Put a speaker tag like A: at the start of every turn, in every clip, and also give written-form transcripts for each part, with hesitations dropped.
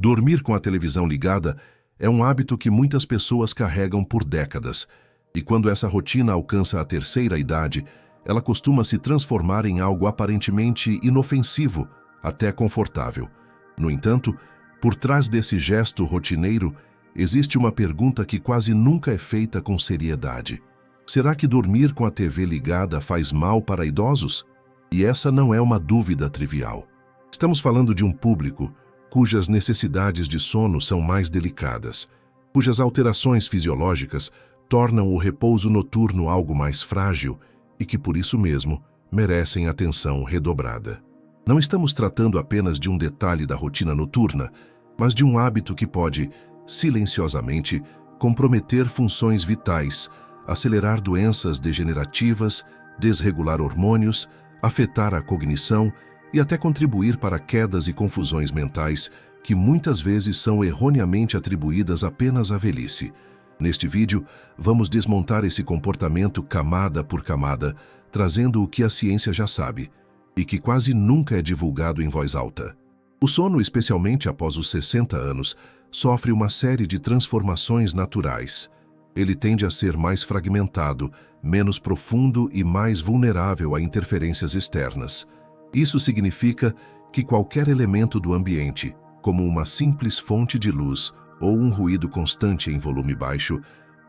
A: Dormir com a televisão ligada é um hábito que muitas pessoas carregam por décadas, e quando essa rotina alcança a terceira idade, ela costuma se transformar em algo aparentemente inofensivo, até confortável. No entanto, por trás desse gesto rotineiro, existe uma pergunta que quase nunca é feita com seriedade. Será que dormir com a TV ligada faz mal para idosos? E essa não é uma dúvida trivial. Estamos falando de um público cujas necessidades de sono são mais delicadas, cujas alterações fisiológicas tornam o repouso noturno algo mais frágil e que, por isso mesmo, merecem atenção redobrada. Não estamos tratando apenas de um detalhe da rotina noturna, mas de um hábito que pode, silenciosamente, comprometer funções vitais, acelerar doenças degenerativas, desregular hormônios, afetar a cognição e até contribuir para quedas e confusões mentais que muitas vezes são erroneamente atribuídas apenas à velhice. Neste vídeo, vamos desmontar esse comportamento camada por camada, trazendo o que a ciência já sabe e que quase nunca é divulgado em voz alta. O sono, especialmente após os 60 anos, sofre uma série de transformações naturais. Ele tende a ser mais fragmentado, menos profundo e mais vulnerável a interferências externas. Isso significa que qualquer elemento do ambiente, como uma simples fonte de luz ou um ruído constante em volume baixo,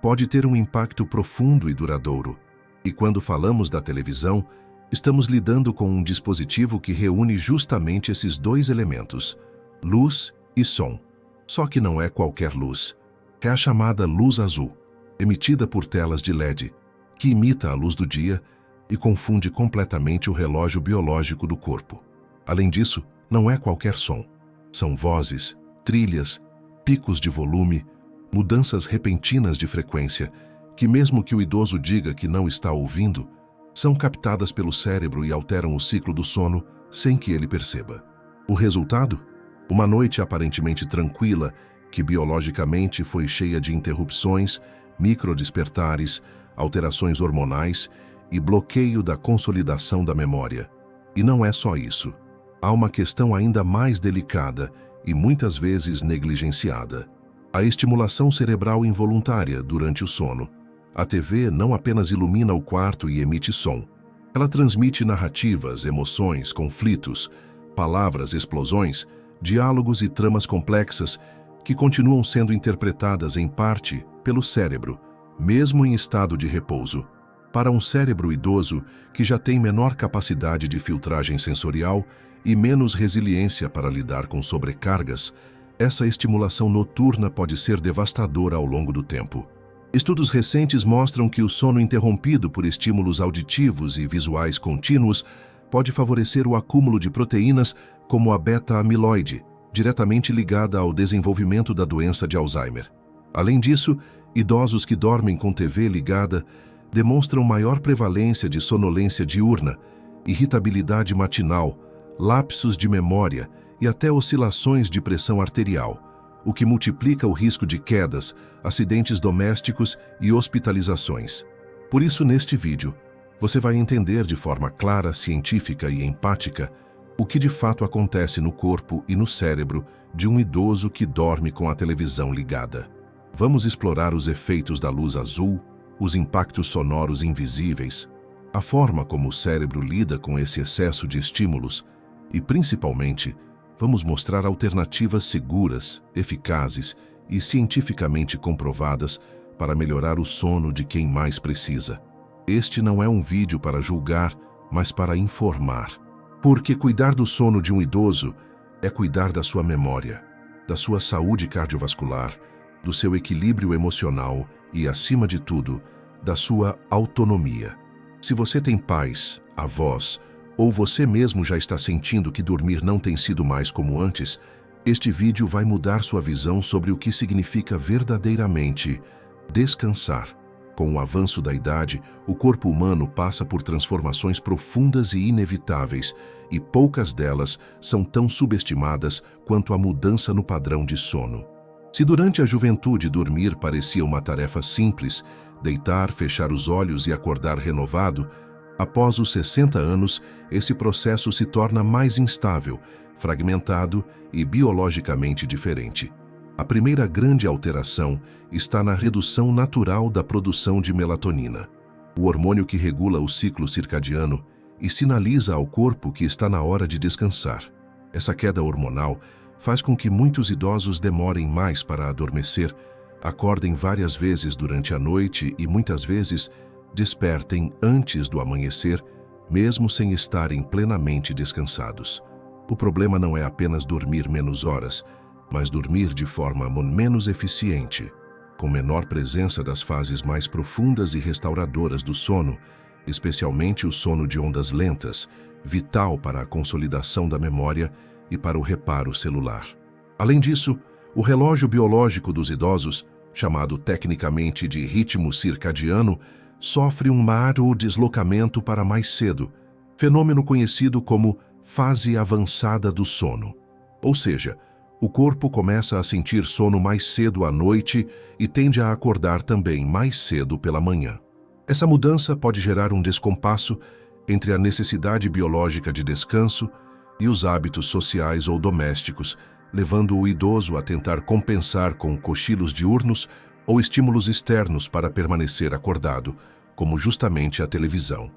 A: pode ter um impacto profundo e duradouro. E quando falamos da televisão, estamos lidando com um dispositivo que reúne justamente esses dois elementos, luz e som. Só que não é qualquer luz. É a chamada luz azul, emitida por telas de LED, que imita a luz do dia e confunde completamente o relógio biológico do corpo. Além disso, não é qualquer som. São vozes, trilhas, picos de volume, mudanças repentinas de frequência, que mesmo que o idoso diga que não está ouvindo, são captadas pelo cérebro e alteram o ciclo do sono sem que ele perceba. O resultado? Uma noite aparentemente tranquila, que biologicamente foi cheia de interrupções, microdespertares, alterações hormonais e bloqueio da consolidação da memória. E não é só isso. Há uma questão ainda mais delicada e muitas vezes negligenciada: a estimulação cerebral involuntária durante o sono. A TV não apenas ilumina o quarto e emite som. Ela transmite narrativas, emoções, conflitos, palavras, explosões, diálogos e tramas complexas que continuam sendo interpretadas em parte pelo cérebro, mesmo em estado de repouso. Para um cérebro idoso que já tem menor capacidade de filtragem sensorial e menos resiliência para lidar com sobrecargas, essa estimulação noturna pode ser devastadora ao longo do tempo. Estudos recentes mostram que o sono interrompido por estímulos auditivos e visuais contínuos pode favorecer o acúmulo de proteínas como a beta-amiloide, diretamente ligada ao desenvolvimento da doença de Alzheimer. Além disso, idosos que dormem com TV ligada demonstram maior prevalência de sonolência diurna, irritabilidade matinal, lapsos de memória e até oscilações de pressão arterial, o que multiplica o risco de quedas, acidentes domésticos e hospitalizações. Por isso, neste vídeo, você vai entender de forma clara, científica e empática o que de fato acontece no corpo e no cérebro de um idoso que dorme com a televisão ligada. Vamos explorar os efeitos da luz azul, os impactos sonoros invisíveis, a forma como o cérebro lida com esse excesso de estímulos e, principalmente, vamos mostrar alternativas seguras, eficazes e cientificamente comprovadas para melhorar o sono de quem mais precisa. Este não é um vídeo para julgar, mas para informar. Porque cuidar do sono de um idoso é cuidar da sua memória, da sua saúde cardiovascular, do seu equilíbrio emocional e, acima de tudo, da sua autonomia. Se você tem pais, avós, ou você mesmo já está sentindo que dormir não tem sido mais como antes, este vídeo vai mudar sua visão sobre o que significa verdadeiramente descansar. Com o avanço da idade, o corpo humano passa por transformações profundas e inevitáveis, e poucas delas são tão subestimadas quanto a mudança no padrão de sono. Se durante a juventude dormir parecia uma tarefa simples, deitar, fechar os olhos e acordar renovado, após os 60 anos, esse processo se torna mais instável, fragmentado e biologicamente diferente. A primeira grande alteração está na redução natural da produção de melatonina, o hormônio que regula o ciclo circadiano e sinaliza ao corpo que está na hora de descansar. Essa queda hormonal faz com que muitos idosos demorem mais para adormecer, acordem várias vezes durante a noite e muitas vezes despertem antes do amanhecer, mesmo sem estarem plenamente descansados. O problema não é apenas dormir menos horas, mas dormir de forma menos eficiente, com menor presença das fases mais profundas e restauradoras do sono, especialmente o sono de ondas lentas, vital para a consolidação da memória e para o reparo celular. Além disso, o relógio biológico dos idosos, chamado tecnicamente de ritmo circadiano, sofre um marro deslocamento para mais cedo, fenômeno conhecido como fase avançada do sono. Ou seja, o corpo começa a sentir sono mais cedo à noite e tende a acordar também mais cedo pela manhã. Essa mudança pode gerar um descompasso entre a necessidade biológica de descanso e os hábitos sociais ou domésticos, levando o idoso a tentar compensar com cochilos diurnos ou estímulos externos para permanecer acordado, como justamente a televisão.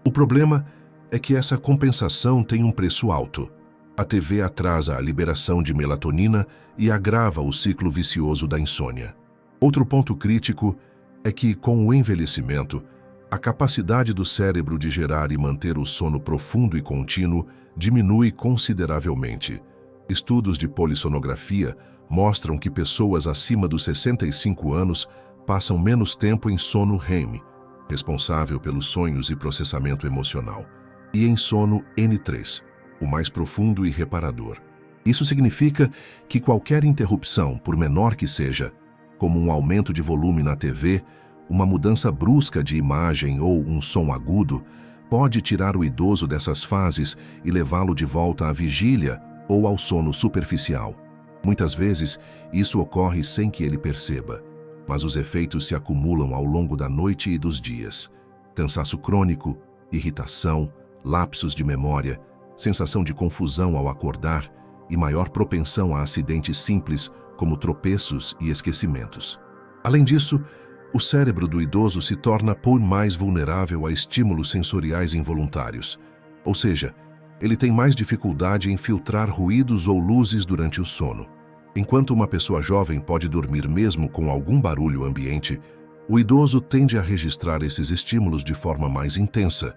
A: O problema é que essa compensação tem um preço alto. A TV atrasa a liberação de melatonina e agrava o ciclo vicioso da insônia. Outro ponto crítico é que, com o envelhecimento, a capacidade do cérebro de gerar e manter o sono profundo e contínuo diminui consideravelmente. Estudos de polissonografia mostram que pessoas acima dos 65 anos passam menos tempo em sono REM, responsável pelos sonhos e processamento emocional, e em sono N3, o mais profundo e reparador. Isso significa que qualquer interrupção, por menor que seja, como um aumento de volume na TV, uma mudança brusca de imagem ou um som agudo, pode tirar o idoso dessas fases e levá-lo de volta à vigília ou ao sono superficial. Muitas vezes, isso ocorre sem que ele perceba, mas os efeitos se acumulam ao longo da noite e dos dias. Cansaço crônico, irritação, lapsos de memória, sensação de confusão ao acordar e maior propensão a acidentes simples, como tropeços e esquecimentos. Além disso, o cérebro do idoso se torna mais vulnerável a estímulos sensoriais involuntários, ou seja, ele tem mais dificuldade em filtrar ruídos ou luzes durante o sono. Enquanto uma pessoa jovem pode dormir mesmo com algum barulho ambiente, o idoso tende a registrar esses estímulos de forma mais intensa,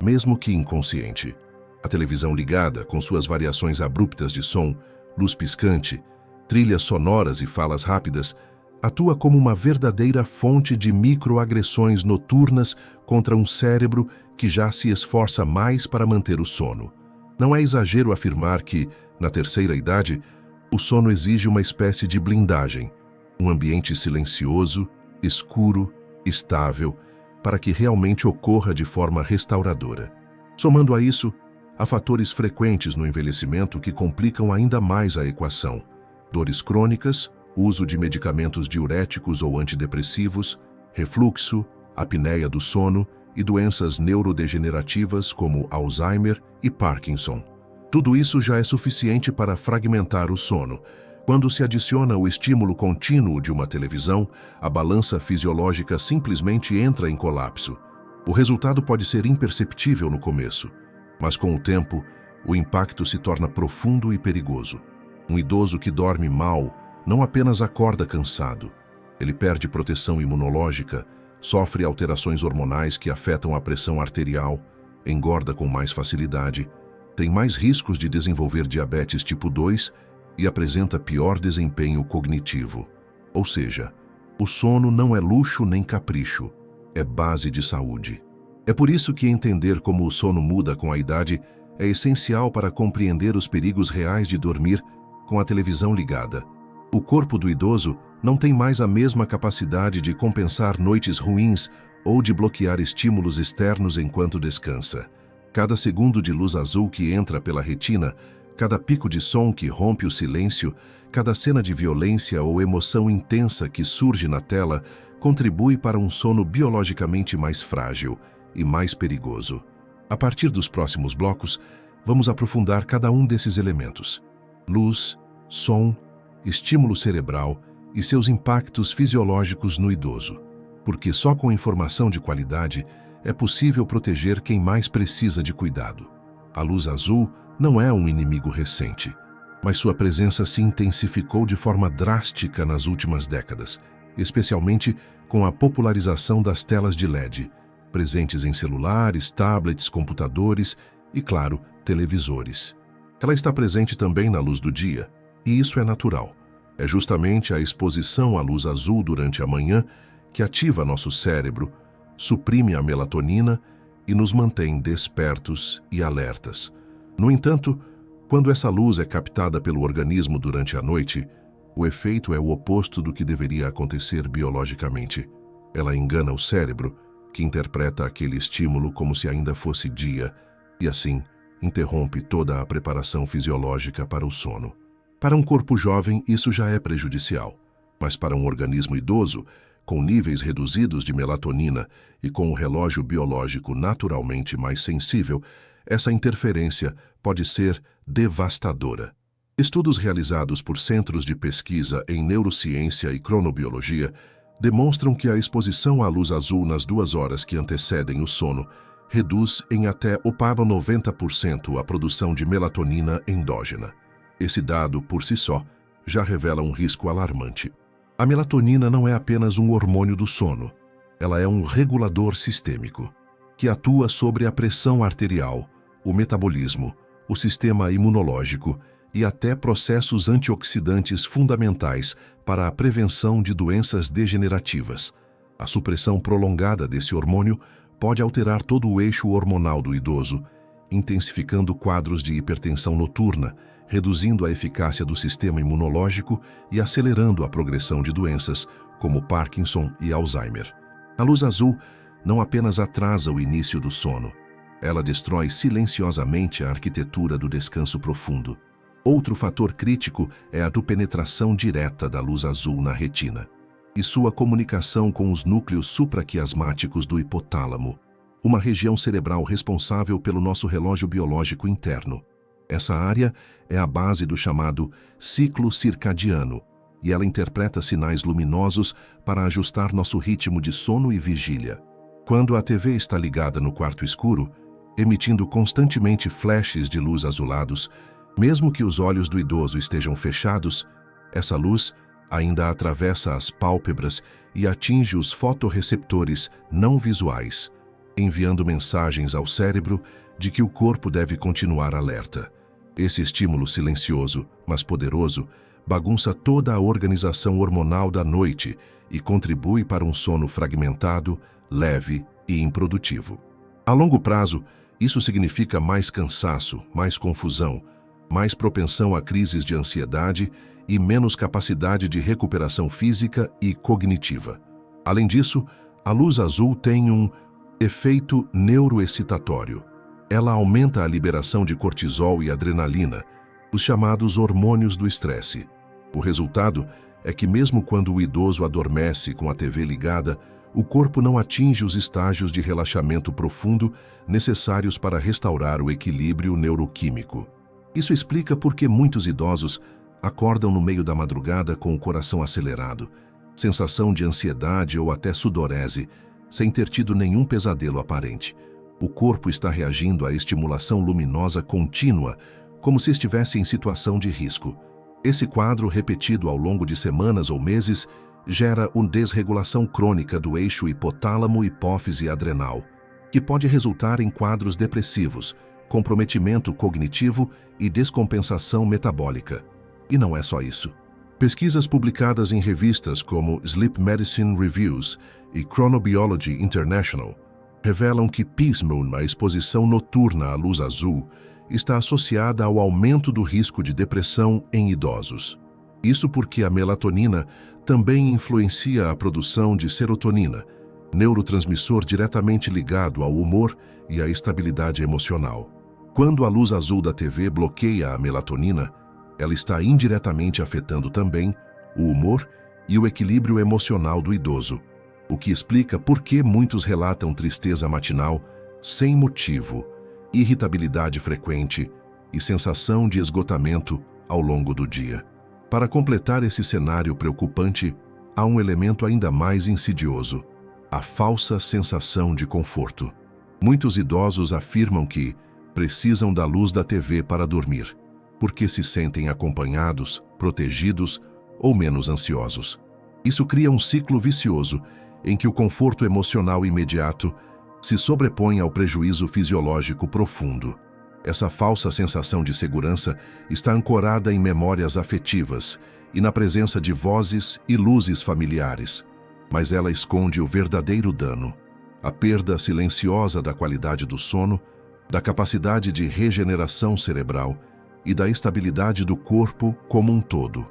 A: mesmo que inconsciente. A televisão ligada, com suas variações abruptas de som, luz piscante, trilhas sonoras e falas rápidas, atua como uma verdadeira fonte de microagressões noturnas contra um cérebro que já se esforça mais para manter o sono. Não é exagero afirmar que, na terceira idade, o sono exige uma espécie de blindagem, um ambiente silencioso, escuro, estável, para que realmente ocorra de forma restauradora. Somando a isso, há fatores frequentes no envelhecimento que complicam ainda mais a equação: dores crônicas, uso de medicamentos diuréticos ou antidepressivos, refluxo, apneia do sono e doenças neurodegenerativas como Alzheimer e Parkinson. Tudo isso já é suficiente para fragmentar o sono. Quando se adiciona o estímulo contínuo de uma televisão, a balança fisiológica simplesmente entra em colapso. O resultado pode ser imperceptível no começo, mas com o tempo, o impacto se torna profundo e perigoso. Um idoso que dorme mal não apenas acorda cansado, ele perde proteção imunológica, sofre alterações hormonais que afetam a pressão arterial, engorda com mais facilidade, tem mais riscos de desenvolver diabetes tipo 2 e apresenta pior desempenho cognitivo. Ou seja, o sono não é luxo nem capricho, é base de saúde. É por isso que entender como o sono muda com a idade é essencial para compreender os perigos reais de dormir com a televisão ligada. O corpo do idoso não tem mais a mesma capacidade de compensar noites ruins ou de bloquear estímulos externos enquanto descansa. Cada segundo de luz azul que entra pela retina, cada pico de som que rompe o silêncio, cada cena de violência ou emoção intensa que surge na tela contribui para um sono biologicamente mais frágil e mais perigoso. A partir dos próximos blocos, vamos aprofundar cada um desses elementos: luz, som, estímulo cerebral e seus impactos fisiológicos no idoso. Porque só com informação de qualidade é possível proteger quem mais precisa de cuidado. A luz azul não é um inimigo recente, mas sua presença se intensificou de forma drástica nas últimas décadas, especialmente com a popularização das telas de LED, presentes em celulares, tablets, computadores e, claro, televisores. Ela está presente também na luz do dia, e isso é natural. É justamente a exposição à luz azul durante a manhã que ativa nosso cérebro, suprime a melatonina e nos mantém despertos e alertas. No entanto, quando essa luz é captada pelo organismo durante a noite, o efeito é o oposto do que deveria acontecer biologicamente. Ela engana o cérebro, que interpreta aquele estímulo como se ainda fosse dia, e assim interrompe toda a preparação fisiológica para o sono. Para um corpo jovem, isso já é prejudicial, mas para um organismo idoso, com níveis reduzidos de melatonina e com o relógio biológico naturalmente mais sensível, essa interferência pode ser devastadora. Estudos realizados por centros de pesquisa em neurociência e cronobiologia demonstram que a exposição à luz azul nas 2 horas que antecedem o sono reduz em até 90% a produção de melatonina endógena. Esse dado, por si só, já revela um risco alarmante. A melatonina não é apenas um hormônio do sono. Ela é um regulador sistêmico, que atua sobre a pressão arterial, o metabolismo, o sistema imunológico e até processos antioxidantes fundamentais para a prevenção de doenças degenerativas. A supressão prolongada desse hormônio pode alterar todo o eixo hormonal do idoso, intensificando quadros de hipertensão noturna, reduzindo a eficácia do sistema imunológico e acelerando a progressão de doenças como Parkinson e Alzheimer. A luz azul não apenas atrasa o início do sono, ela destrói silenciosamente a arquitetura do descanso profundo. Outro fator crítico é a penetração direta da luz azul na retina e sua comunicação com os núcleos supraquiasmáticos do hipotálamo, uma região cerebral responsável pelo nosso relógio biológico interno. Essa área é a base do chamado ciclo circadiano, e ela interpreta sinais luminosos para ajustar nosso ritmo de sono e vigília. Quando a TV está ligada no quarto escuro, emitindo constantemente flashes de luz azulados, mesmo que os olhos do idoso estejam fechados, essa luz ainda atravessa as pálpebras e atinge os fotorreceptores não visuais, enviando mensagens ao cérebro de que o corpo deve continuar alerta. Esse estímulo silencioso, mas poderoso, bagunça toda a organização hormonal da noite e contribui para um sono fragmentado, leve e improdutivo. A longo prazo, isso significa mais cansaço, mais confusão, mais propensão a crises de ansiedade e menos capacidade de recuperação física e cognitiva. Além disso, a luz azul tem um efeito neuroexcitatório. Ela aumenta a liberação de cortisol e adrenalina, os chamados hormônios do estresse. O resultado é que mesmo quando o idoso adormece com a TV ligada, o corpo não atinge os estágios de relaxamento profundo necessários para restaurar o equilíbrio neuroquímico. Isso explica por que muitos idosos acordam no meio da madrugada com o coração acelerado, sensação de ansiedade ou até sudorese, sem ter tido nenhum pesadelo aparente. O corpo está reagindo à estimulação luminosa contínua, como se estivesse em situação de risco. Esse quadro, repetido ao longo de semanas ou meses, gera uma desregulação crônica do eixo hipotálamo-hipófise adrenal, que pode resultar em quadros depressivos, comprometimento cognitivo e descompensação metabólica. E não é só isso. Pesquisas publicadas em revistas como Sleep Medicine Reviews e Chronobiology International revelam que PEACE-MOON, a exposição noturna à luz azul, está associada ao aumento do risco de depressão em idosos. Isso porque a melatonina também influencia a produção de serotonina, neurotransmissor diretamente ligado ao humor e à estabilidade emocional. Quando a luz azul da TV bloqueia a melatonina, ela está indiretamente afetando também o humor e o equilíbrio emocional do idoso, o que explica por que muitos relatam tristeza matinal sem motivo irritabilidade frequente e sensação de esgotamento ao longo do dia. Para completar esse cenário preocupante, há um elemento ainda mais insidioso: a falsa sensação de conforto. Muitos idosos afirmam que precisam da luz da TV para dormir, porque se sentem acompanhados, protegidos ou menos ansiosos. Isso cria um ciclo vicioso em que o conforto emocional imediato se sobrepõe ao prejuízo fisiológico profundo. Essa falsa sensação de segurança está ancorada em memórias afetivas e na presença de vozes e luzes familiares, mas ela esconde o verdadeiro dano: a perda silenciosa da qualidade do sono, da capacidade de regeneração cerebral e da estabilidade do corpo como um todo.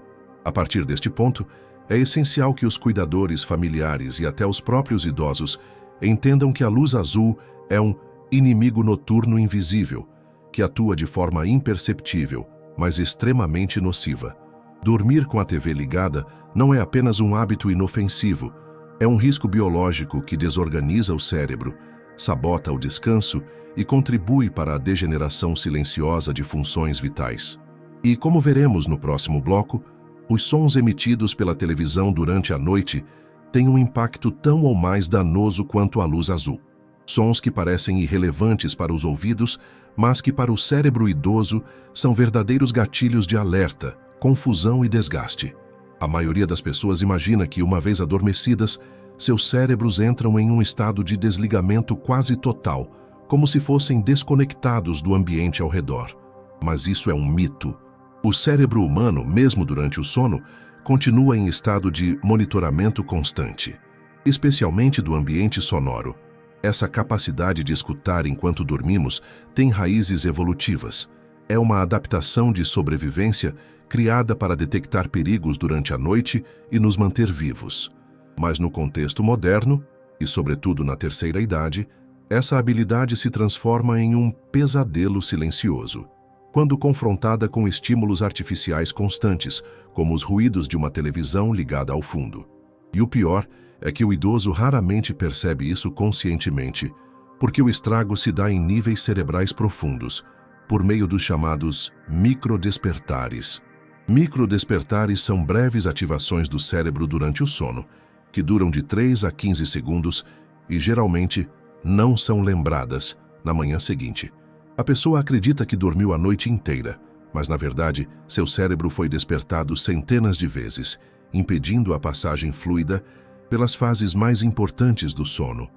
A: A partir deste ponto, é essencial que os cuidadores familiares e até os próprios idosos entendam que a luz azul é um inimigo noturno invisível, que atua de forma imperceptível, mas extremamente nociva. Dormir com a TV ligada não é apenas um hábito inofensivo, é um risco biológico que desorganiza o cérebro, sabota o descanso e contribui para a degeneração silenciosa de funções vitais. E, como veremos no próximo bloco, os sons emitidos pela televisão durante a noite têm um impacto tão ou mais danoso quanto a luz azul. Sons que parecem irrelevantes para os ouvidos, mas que para o cérebro idoso são verdadeiros gatilhos de alerta, confusão e desgaste. A maioria das pessoas imagina que, uma vez adormecidas, seus cérebros entram em um estado de desligamento quase total, como se fossem desconectados do ambiente ao redor. Mas isso é um mito. O cérebro humano, mesmo durante o sono, continua em estado de monitoramento constante, especialmente do ambiente sonoro. Essa capacidade de escutar enquanto dormimos tem raízes evolutivas. É uma adaptação de sobrevivência criada para detectar perigos durante a noite e nos manter vivos. Mas no contexto moderno, e sobretudo na terceira idade, essa habilidade se transforma em um pesadelo silencioso, quando confrontada com estímulos artificiais constantes, como os ruídos de uma televisão ligada ao fundo. E o pior é que o idoso raramente percebe isso conscientemente, porque o estrago se dá em níveis cerebrais profundos, por meio dos chamados microdespertares. Microdespertares são breves ativações do cérebro durante o sono, que duram de 3 a 15 segundos e geralmente não são lembradas na manhã seguinte. A pessoa acredita que dormiu a noite inteira, mas na verdade seu cérebro foi despertado centenas de vezes, impedindo a passagem fluida pelas fases mais importantes do sono: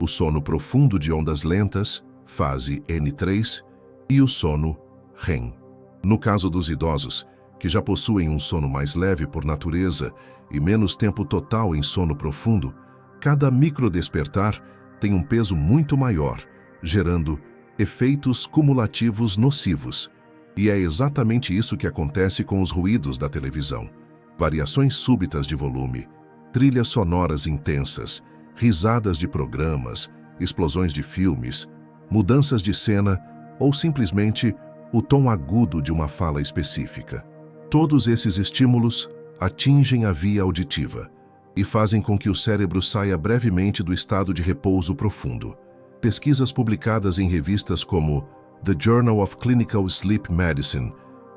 A: o sono profundo de ondas lentas, fase N3, e o sono REM. No caso dos idosos, que já possuem um sono mais leve por natureza e menos tempo total em sono profundo, cada microdespertar tem um peso muito maior, gerando efeitos cumulativos nocivos. E é exatamente isso que acontece com os ruídos da televisão: variações súbitas de volume, trilhas sonoras intensas, risadas de programas, explosões de filmes, mudanças de cena ou simplesmente o tom agudo de uma fala específica. Todos esses estímulos atingem a via auditiva e fazem com que o cérebro saia brevemente do estado de repouso profundo. Pesquisas publicadas em revistas como The Journal of Clinical Sleep Medicine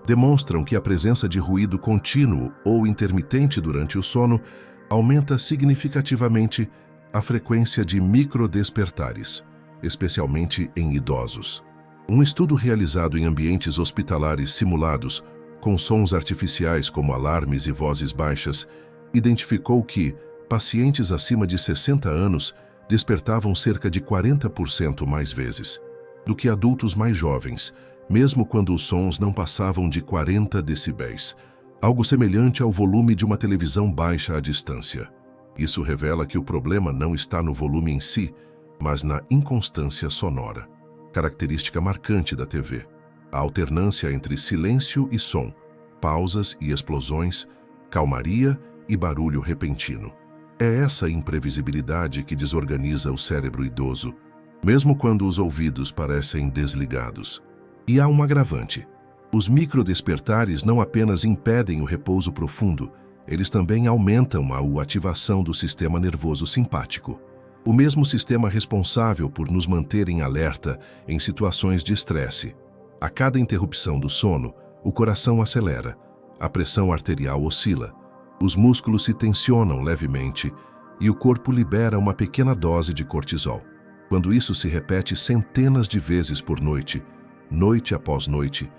A: demonstram que a presença de ruído contínuo ou intermitente durante o sono aumenta significativamente a frequência de microdespertares, especialmente em idosos. Um estudo realizado em ambientes hospitalares simulados, com sons artificiais como alarmes e vozes baixas, identificou que pacientes acima de 60 anos despertavam cerca de 40% mais vezes do que adultos mais jovens, mesmo quando os sons não passavam de 40 decibéis, algo semelhante ao volume de uma televisão baixa à distância. Isso revela que o problema não está no volume em si, mas na inconstância sonora, característica marcante da TV. A alternância entre silêncio e som, pausas e explosões, calmaria e barulho repentino. É essa imprevisibilidade que desorganiza o cérebro idoso, mesmo quando os ouvidos parecem desligados. E há um agravante: os microdespertares não apenas impedem o repouso profundo, eles também aumentam a ativação do sistema nervoso simpático. O mesmo sistema responsável por nos manter em alerta em situações de estresse. A cada interrupção do sono, o coração acelera, a pressão arterial oscila, os músculos se tensionam levemente e o corpo libera uma pequena dose de cortisol. Quando isso se repete centenas de vezes por noite, noite após noite,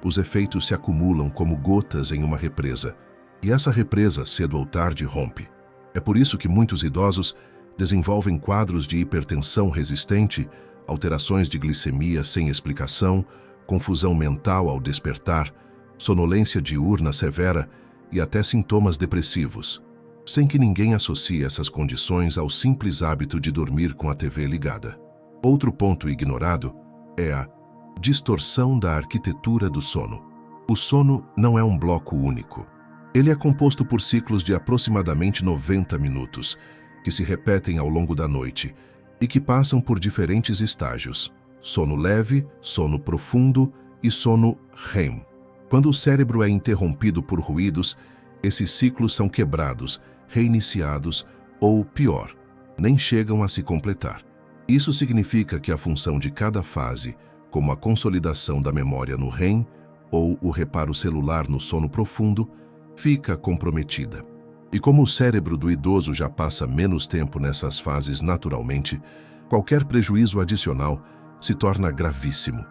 A: os efeitos se acumulam como gotas em uma represa. E essa represa, cedo ou tarde, rompe. É por isso que muitos idosos desenvolvem quadros de hipertensão resistente, alterações de glicemia sem explicação, confusão mental ao despertar, sonolência diurna severa e até sintomas depressivos, sem que ninguém associe essas condições ao simples hábito de dormir com a TV ligada. Outro ponto ignorado é a distorção da arquitetura do sono. O sono não é um bloco único. Ele é composto por ciclos de aproximadamente 90 minutos, que se repetem ao longo da noite e que passam por diferentes estágios: sono leve, sono profundo e sono REM. Quando o cérebro é interrompido por ruídos, esses ciclos são quebrados, reiniciados ou, pior, nem chegam a se completar. Isso significa que a função de cada fase, como a consolidação da memória no REM ou o reparo celular no sono profundo, fica comprometida. E como o cérebro do idoso já passa menos tempo nessas fases naturalmente, qualquer prejuízo adicional se torna gravíssimo.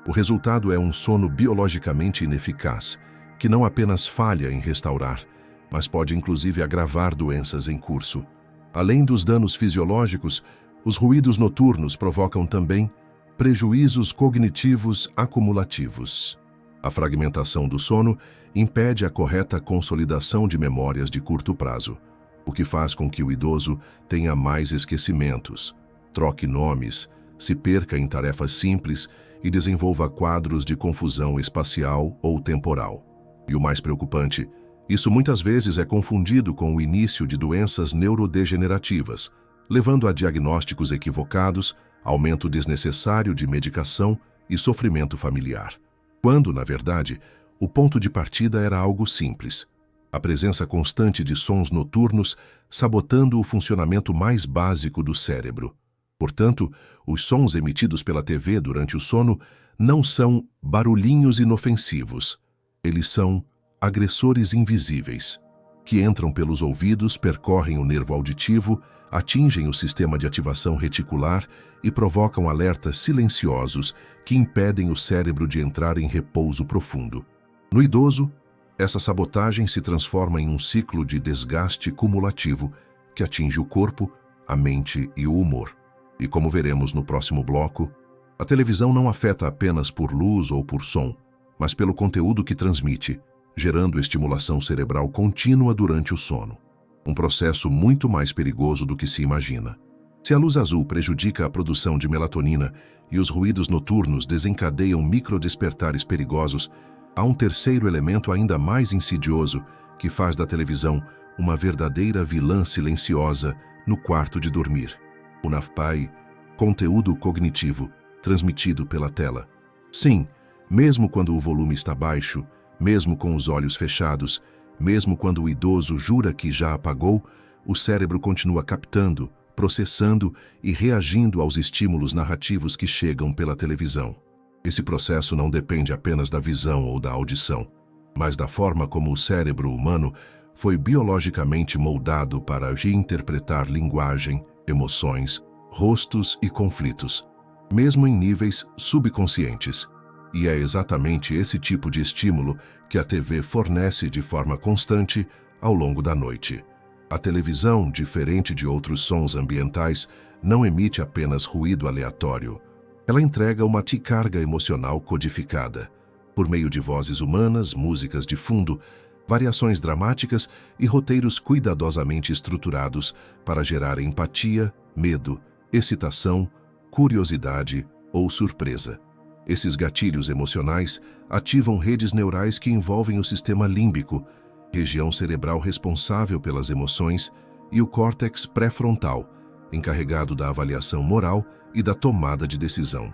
A: O resultado é um sono biologicamente ineficaz, que não apenas falha em restaurar, mas pode inclusive agravar doenças em curso. Além dos danos fisiológicos, os ruídos noturnos provocam também prejuízos cognitivos acumulativos. A fragmentação do sono impede a correta consolidação de memórias de curto prazo, o que faz com que o idoso tenha mais esquecimentos, troque nomes, se perca em tarefas simples e desenvolva quadros de confusão espacial ou temporal. E o mais preocupante, isso muitas vezes é confundido com o início de doenças neurodegenerativas, levando a diagnósticos equivocados, aumento desnecessário de medicação e sofrimento familiar. Quando, na verdade, o ponto de partida era algo simples: a presença constante de sons noturnos sabotando o funcionamento mais básico do cérebro. Portanto, os sons emitidos pela TV durante o sono não são barulhinhos inofensivos. Eles são agressores invisíveis, que entram pelos ouvidos, percorrem o nervo auditivo, atingem o sistema de ativação reticular e provocam alertas silenciosos que impedem o cérebro de entrar em repouso profundo. No idoso, essa sabotagem se transforma em um ciclo de desgaste cumulativo que atinge o corpo, a mente e o humor. E como veremos no próximo bloco, a televisão não afeta apenas por luz ou por som, mas pelo conteúdo que transmite, gerando estimulação cerebral contínua durante o sono. Um processo muito mais perigoso do que se imagina. Se a luz azul prejudica a produção de melatonina e os ruídos noturnos desencadeiam microdespertares perigosos, há um terceiro elemento ainda mais insidioso que faz da televisão uma verdadeira vilã silenciosa no quarto de dormir. O NAFPAI, conteúdo cognitivo, transmitido pela tela. Sim, mesmo quando o volume está baixo, mesmo com os olhos fechados, mesmo quando o idoso jura que já apagou, o cérebro continua captando, processando e reagindo aos estímulos narrativos que chegam pela televisão. Esse processo não depende apenas da visão ou da audição, mas da forma como o cérebro humano foi biologicamente moldado para reinterpretar linguagem, emoções, rostos e conflitos, mesmo em níveis subconscientes. E é exatamente esse tipo de estímulo que a TV fornece de forma constante ao longo da noite. A televisão, diferente de outros sons ambientais, não emite apenas ruído aleatório. Ela entrega uma carga emocional codificada, por meio de vozes humanas, músicas de fundo, variações dramáticas e roteiros cuidadosamente estruturados para gerar empatia, medo, excitação, curiosidade ou surpresa. Esses gatilhos emocionais ativam redes neurais que envolvem o sistema límbico, região cerebral responsável pelas emoções, e o córtex pré-frontal, encarregado da avaliação moral e da tomada de decisão.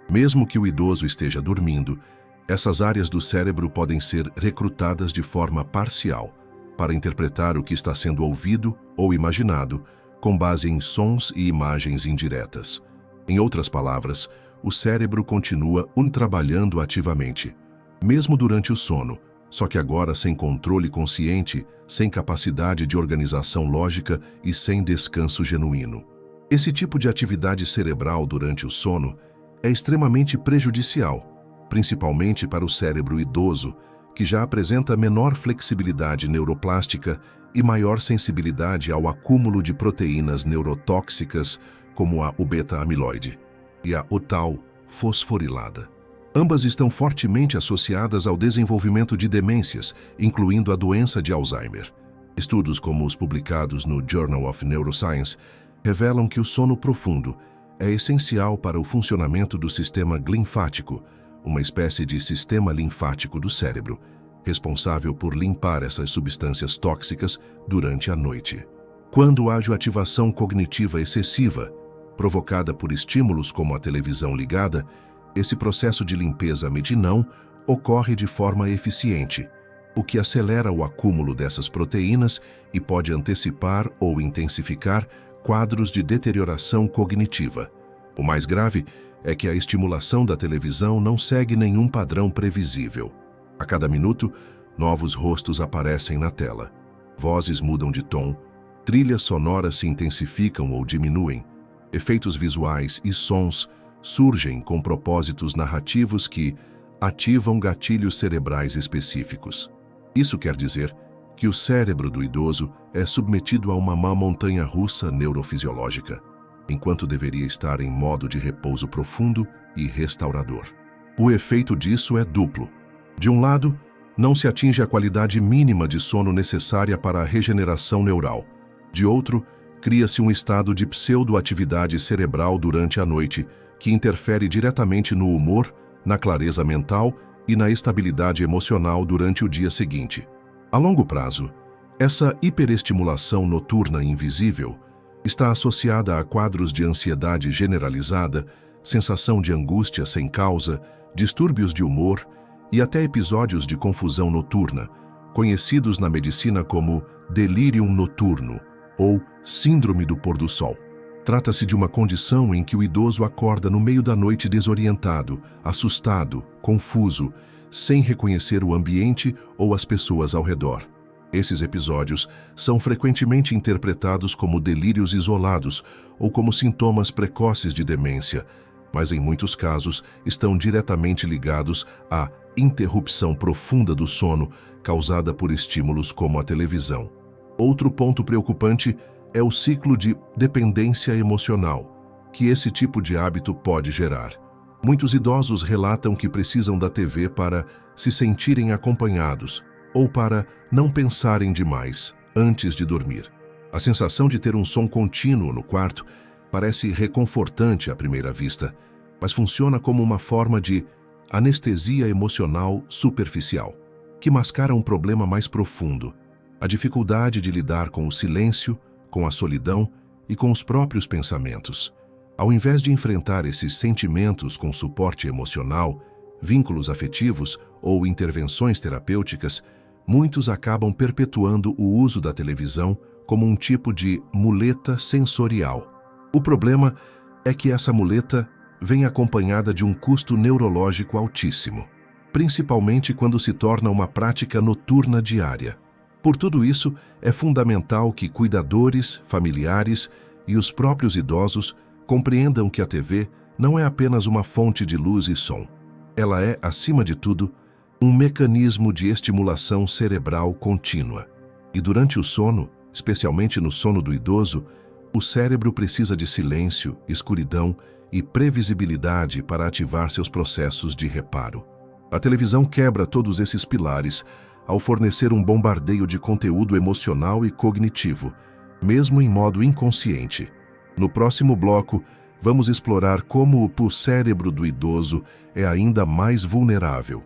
A: Mesmo que o idoso esteja dormindo, essas áreas do cérebro podem ser recrutadas de forma parcial para interpretar o que está sendo ouvido ou imaginado, com base em sons e imagens indiretas. Em outras palavras, o cérebro continua trabalhando ativamente, mesmo durante o sono, só que agora sem controle consciente, sem capacidade de organização lógica e sem descanso genuíno. Esse tipo de atividade cerebral durante o sono é extremamente prejudicial, principalmente para o cérebro idoso, que já apresenta menor flexibilidade neuroplástica e maior sensibilidade ao acúmulo de proteínas neurotóxicas, como a beta-amiloide e a tal fosforilada. Ambas estão fortemente associadas ao desenvolvimento de demências, incluindo a doença de Alzheimer. Estudos como os publicados no Journal of Neuroscience revelam que o sono profundo é essencial para o funcionamento do sistema linfático, uma espécie de sistema linfático do cérebro, responsável por limpar essas substâncias tóxicas durante a noite. Quando há ativação cognitiva excessiva, provocada por estímulos como a televisão ligada, esse processo de limpeza matinal ocorre de forma eficiente, o que acelera o acúmulo dessas proteínas e pode antecipar ou intensificar quadros de deterioração cognitiva. O mais grave é que a estimulação da televisão não segue nenhum padrão previsível. A cada minuto, novos rostos aparecem na tela. Vozes mudam de tom, trilhas sonoras se intensificam ou diminuem, efeitos visuais e sons surgem com propósitos narrativos que ativam gatilhos cerebrais específicos. Isso quer dizer que o cérebro do idoso é submetido a uma montanha-russa neurofisiológica, enquanto deveria estar em modo de repouso profundo e restaurador. O efeito disso é duplo. De um lado, não se atinge a qualidade mínima de sono necessária para a regeneração neural. De outro, cria-se um estado de pseudoatividade cerebral durante a noite, que interfere diretamente no humor, na clareza mental e na estabilidade emocional durante o dia seguinte. A longo prazo, essa hiperestimulação noturna invisível está associada a quadros de ansiedade generalizada, sensação de angústia sem causa, distúrbios de humor e até episódios de confusão noturna, conhecidos na medicina como delírio noturno ou síndrome do pôr-do-sol. Trata-se de uma condição em que o idoso acorda no meio da noite desorientado, assustado, confuso, sem reconhecer o ambiente ou as pessoas ao redor. Esses episódios são frequentemente interpretados como delírios isolados ou como sintomas precoces de demência, mas em muitos casos estão diretamente ligados à interrupção profunda do sono causada por estímulos como a televisão. Outro ponto preocupante é o ciclo de dependência emocional que esse tipo de hábito pode gerar. Muitos idosos relatam que precisam da TV para se sentirem acompanhados ou para não pensarem demais antes de dormir. A sensação de ter um som contínuo no quarto parece reconfortante à primeira vista, mas funciona como uma forma de anestesia emocional superficial, que mascara um problema mais profundo: a dificuldade de lidar com o silêncio, com a solidão e com os próprios pensamentos. Ao invés de enfrentar esses sentimentos com suporte emocional, vínculos afetivos ou intervenções terapêuticas, muitos acabam perpetuando o uso da televisão como um tipo de muleta sensorial. O problema é que essa muleta vem acompanhada de um custo neurológico altíssimo, principalmente quando se torna uma prática noturna diária. Por tudo isso, é fundamental que cuidadores, familiares e os próprios idosos compreendam que a TV não é apenas uma fonte de luz e som. Ela é, acima de tudo, um mecanismo de estimulação cerebral contínua. E durante o sono, especialmente no sono do idoso, o cérebro precisa de silêncio, escuridão e previsibilidade para ativar seus processos de reparo. A televisão quebra todos esses pilares ao fornecer um bombardeio de conteúdo emocional e cognitivo, mesmo em modo inconsciente. No próximo bloco, vamos explorar como o cérebro do idoso é ainda mais vulnerável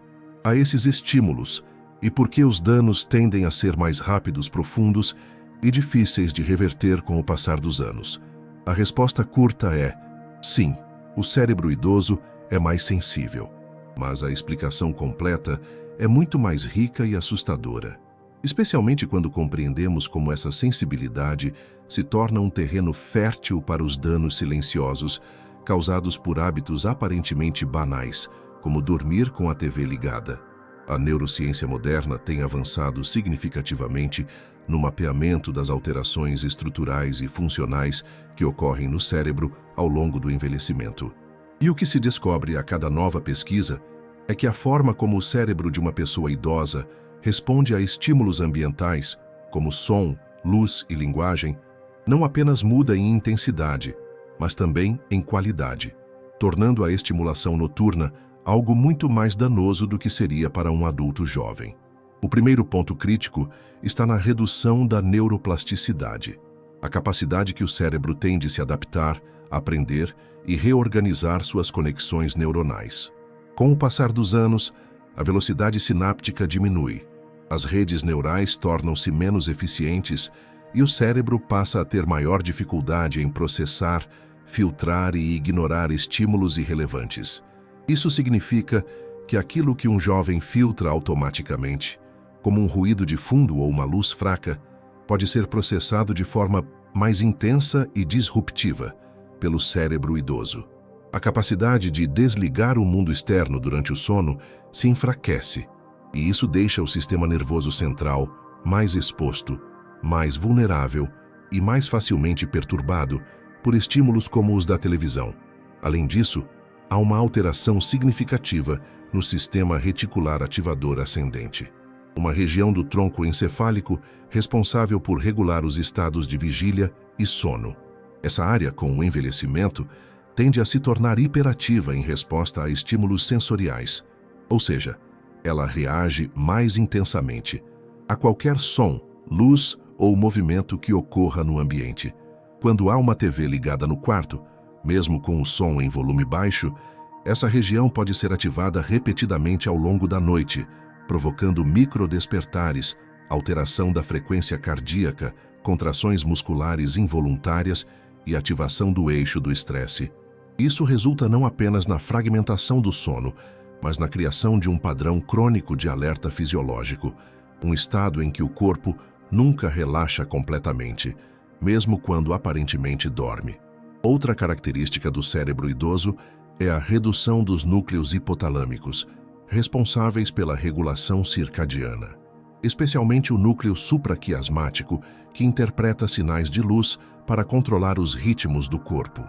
A: a esses estímulos e por que os danos tendem a ser mais rápidos, profundos e difíceis de reverter com o passar dos anos. A resposta curta é: sim, o cérebro idoso é mais sensível. Mas a explicação completa é muito mais rica e assustadora. especialmente quando compreendemos como essa sensibilidade se torna um terreno fértil para os danos silenciosos causados por hábitos aparentemente banais, como dormir com a TV ligada. A neurociência moderna tem avançado significativamente no mapeamento das alterações estruturais e funcionais que ocorrem no cérebro ao longo do envelhecimento. E o que se descobre a cada nova pesquisa é que a forma como o cérebro de uma pessoa idosa responde a estímulos ambientais, como som, luz e linguagem, não apenas muda em intensidade, mas também em qualidade, tornando a estimulação noturna algo muito mais danoso do que seria para um adulto jovem. O primeiro ponto crítico está na redução da neuroplasticidade, a capacidade que o cérebro tem de se adaptar, aprender e reorganizar suas conexões neuronais. Com o passar dos anos, a velocidade sináptica diminui, as redes neurais tornam-se menos eficientes e o cérebro passa a ter maior dificuldade em processar, filtrar e ignorar estímulos irrelevantes. Isso significa que aquilo que um jovem filtra automaticamente, como um ruído de fundo ou uma luz fraca, pode ser processado de forma mais intensa e disruptiva pelo cérebro idoso. A capacidade de desligar o mundo externo durante o sono se enfraquece, e isso deixa o sistema nervoso central mais exposto, mais vulnerável e mais facilmente perturbado por estímulos como os da televisão. Além disso, há uma alteração significativa no sistema reticular ativador ascendente, uma região do tronco encefálico responsável por regular os estados de vigília e sono. Essa área, com o envelhecimento, tende a se tornar hiperativa em resposta a estímulos sensoriais, ou seja, ela reage mais intensamente a qualquer som, luz ou movimento que ocorra no ambiente. Quando há uma TV ligada no quarto, mesmo com o som em volume baixo, essa região pode ser ativada repetidamente ao longo da noite, provocando microdespertares, alteração da frequência cardíaca, contrações musculares involuntárias e ativação do eixo do estresse. Isso resulta não apenas na fragmentação do sono, mas na criação de um padrão crônico de alerta fisiológico, um estado em que o corpo nunca relaxa completamente, mesmo quando aparentemente dorme. Outra característica do cérebro idoso é a redução dos núcleos hipotalâmicos, responsáveis pela regulação circadiana, especialmente o núcleo supraquiasmático, que interpreta sinais de luz para controlar os ritmos do corpo.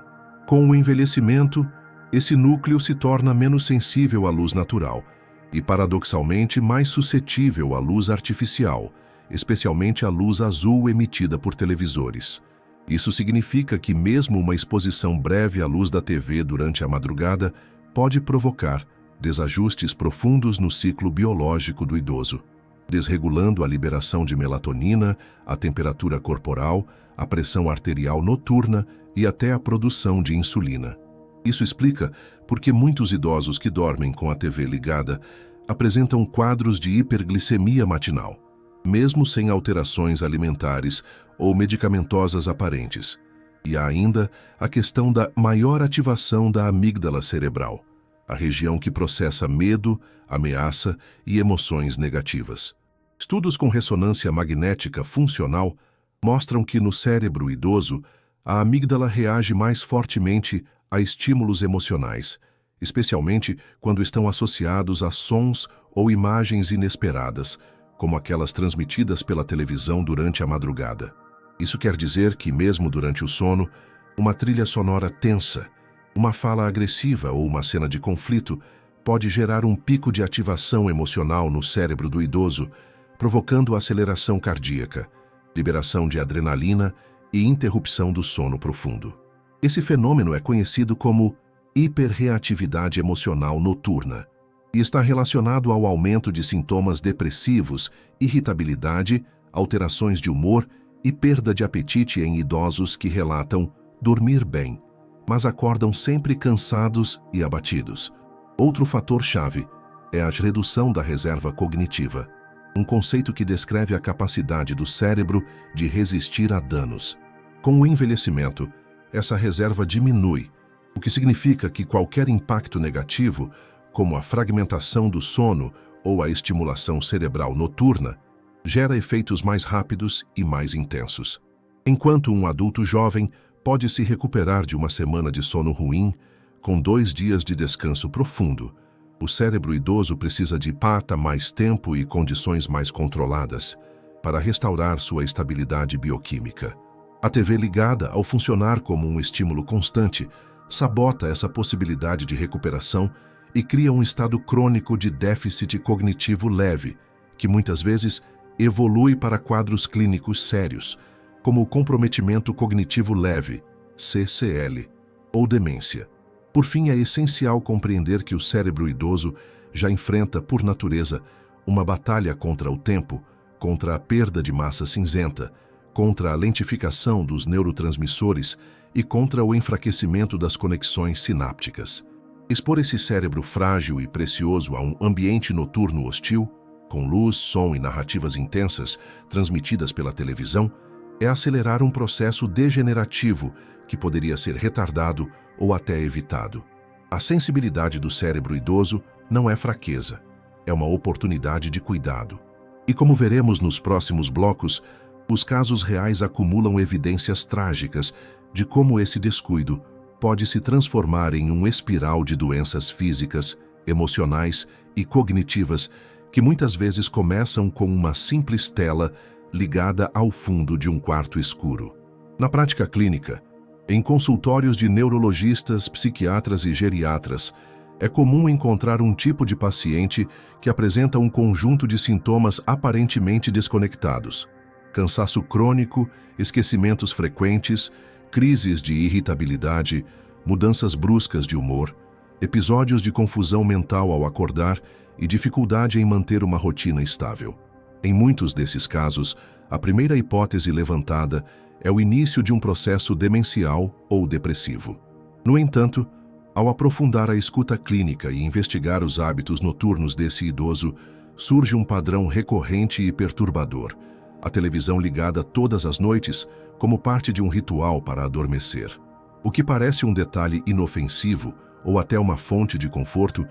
A: Com o envelhecimento, esse núcleo se torna menos sensível à luz natural e, paradoxalmente, mais suscetível à luz artificial, especialmente à luz azul emitida por televisores. Isso significa que mesmo uma exposição breve à luz da TV durante a madrugada pode provocar desajustes profundos no ciclo biológico do idoso, desregulando a liberação de melatonina, a temperatura corporal, a pressão arterial noturna e até a produção de insulina. Isso explica por que muitos idosos que dormem com a TV ligada apresentam quadros de hiperglicemia matinal, mesmo sem alterações alimentares ou medicamentosas aparentes. E há ainda a questão da maior ativação da amígdala cerebral, a região que processa medo, ameaça e emoções negativas. Estudos com ressonância magnética funcional mostram que no cérebro idoso, a amígdala reage mais fortemente a estímulos emocionais, especialmente quando estão associados a sons ou imagens inesperadas, como aquelas transmitidas pela televisão durante a madrugada. Isso quer dizer que, mesmo durante o sono, uma trilha sonora tensa, uma fala agressiva ou uma cena de conflito pode gerar um pico de ativação emocional no cérebro do idoso, provocando aceleração cardíaca, liberação de adrenalina e interrupção do sono profundo. Esse fenômeno é conhecido como hiperreatividade emocional noturna e está relacionado ao aumento de sintomas depressivos, irritabilidade, alterações de humor e perda de apetite em idosos que relatam dormir bem, mas acordam sempre cansados e abatidos. Outro fator-chave é a redução da reserva cognitiva, um conceito que descreve a capacidade do cérebro de resistir a danos. Com o envelhecimento, essa reserva diminui, o que significa que qualquer impacto negativo, como a fragmentação do sono ou a estimulação cerebral noturna, gera efeitos mais rápidos e mais intensos. Enquanto um adulto jovem pode se recuperar de uma semana de sono ruim com 2 dias de descanso profundo, o cérebro idoso precisa de mais tempo e condições mais controladas para restaurar sua estabilidade bioquímica. A TV ligada, ao funcionar como um estímulo constante, sabota essa possibilidade de recuperação e cria um estado crônico de déficit cognitivo leve, que muitas vezes evolui para quadros clínicos sérios, como o comprometimento cognitivo leve, CCL, ou demência. Por fim, é essencial compreender que o cérebro idoso já enfrenta, por natureza, uma batalha contra o tempo, contra a perda de massa cinzenta, contra a lentificação dos neurotransmissores e contra o enfraquecimento das conexões sinápticas. Expor esse cérebro frágil e precioso a um ambiente noturno hostil, com luz, som e narrativas intensas transmitidas pela televisão, é acelerar um processo degenerativo que poderia ser retardado ou até evitado. A sensibilidade do cérebro idoso não é fraqueza, é uma oportunidade de cuidado. E como veremos nos próximos blocos, os casos reais acumulam evidências trágicas de como esse descuido pode se transformar em um espiral de doenças físicas, emocionais e cognitivas que muitas vezes começam com uma simples tela ligada ao fundo de um quarto escuro. Na prática clínica, em consultórios de neurologistas, psiquiatras e geriatras, é comum encontrar um tipo de paciente que apresenta um conjunto de sintomas aparentemente desconectados: cansaço crônico, esquecimentos frequentes, crises de irritabilidade, mudanças bruscas de humor, episódios de confusão mental ao acordar e dificuldade em manter uma rotina estável. Em muitos desses casos, a primeira hipótese levantada é o início de um processo demencial ou depressivo. No entanto, ao aprofundar a escuta clínica e investigar os hábitos noturnos desse idoso, surge um padrão recorrente e perturbador: a televisão ligada todas as noites como parte de um ritual para adormecer. O que parece um detalhe inofensivo ou até uma fonte de conforto,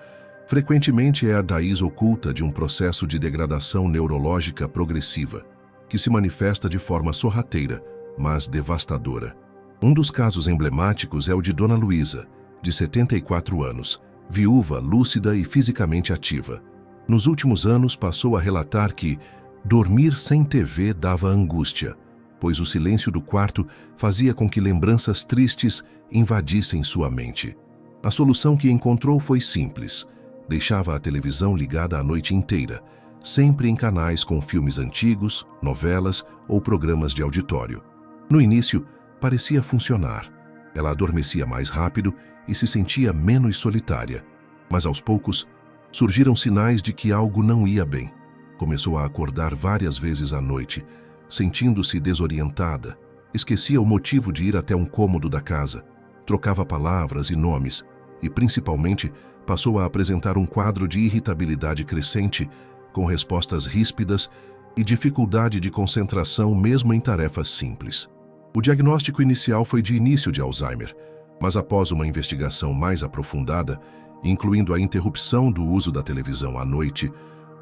A: frequentemente é a raiz oculta de um processo de degradação neurológica progressiva, que se manifesta de forma sorrateira, mas devastadora. Um dos casos emblemáticos é o de Dona Luísa, de 74 anos, viúva, lúcida e fisicamente ativa. Nos últimos anos passou a relatar que dormir sem TV dava angústia, pois o silêncio do quarto fazia com que lembranças tristes invadissem sua mente. A solução que encontrou foi simples: deixava a televisão ligada a noite inteira, sempre em canais com filmes antigos, novelas ou programas de auditório. No início, parecia funcionar. Ela adormecia mais rápido e se sentia menos solitária. Mas aos poucos, surgiram sinais de que algo não ia bem. Começou a acordar várias vezes à noite, sentindo-se desorientada, esquecia o motivo de ir até um cômodo da casa, trocava palavras e nomes e, principalmente, passou a apresentar um quadro de irritabilidade crescente, com respostas ríspidas e dificuldade de concentração mesmo em tarefas simples. O diagnóstico inicial foi de início de Alzheimer, mas após uma investigação mais aprofundada, incluindo a interrupção do uso da televisão à noite,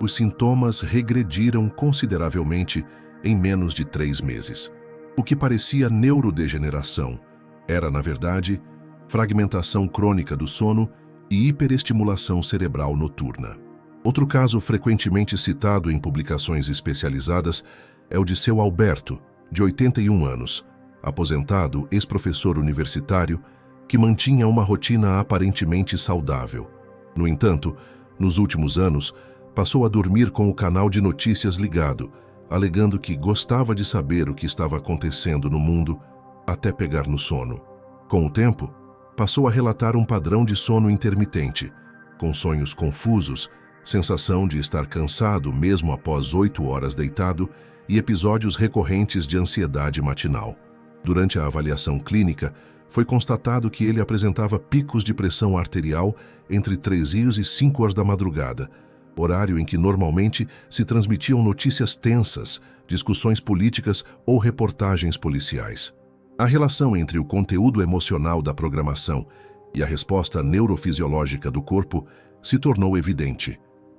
A: os sintomas regrediram consideravelmente em menos de 3 meses. O que parecia neurodegeneração era, na verdade, fragmentação crônica do sono e hiperestimulação cerebral noturna. Outro caso frequentemente citado em publicações especializadas é o de seu Alberto, de 81 anos, aposentado ex-professor universitário, que mantinha uma rotina aparentemente saudável. No entanto, nos últimos anos, passou a dormir com o canal de notícias ligado, alegando que gostava de saber o que estava acontecendo no mundo até pegar no sono. Com o tempo, passou a relatar um padrão de sono intermitente, com sonhos confusos, sensação de estar cansado mesmo após 8 horas deitado e episódios recorrentes de ansiedade matinal. Durante a avaliação clínica, foi constatado que ele apresentava picos de pressão arterial entre 3 e 5 horas da madrugada, horário em que normalmente se transmitiam notícias tensas, discussões políticas ou reportagens policiais. A relação entre o conteúdo emocional da programação e a resposta neurofisiológica do corpo se tornou evidente.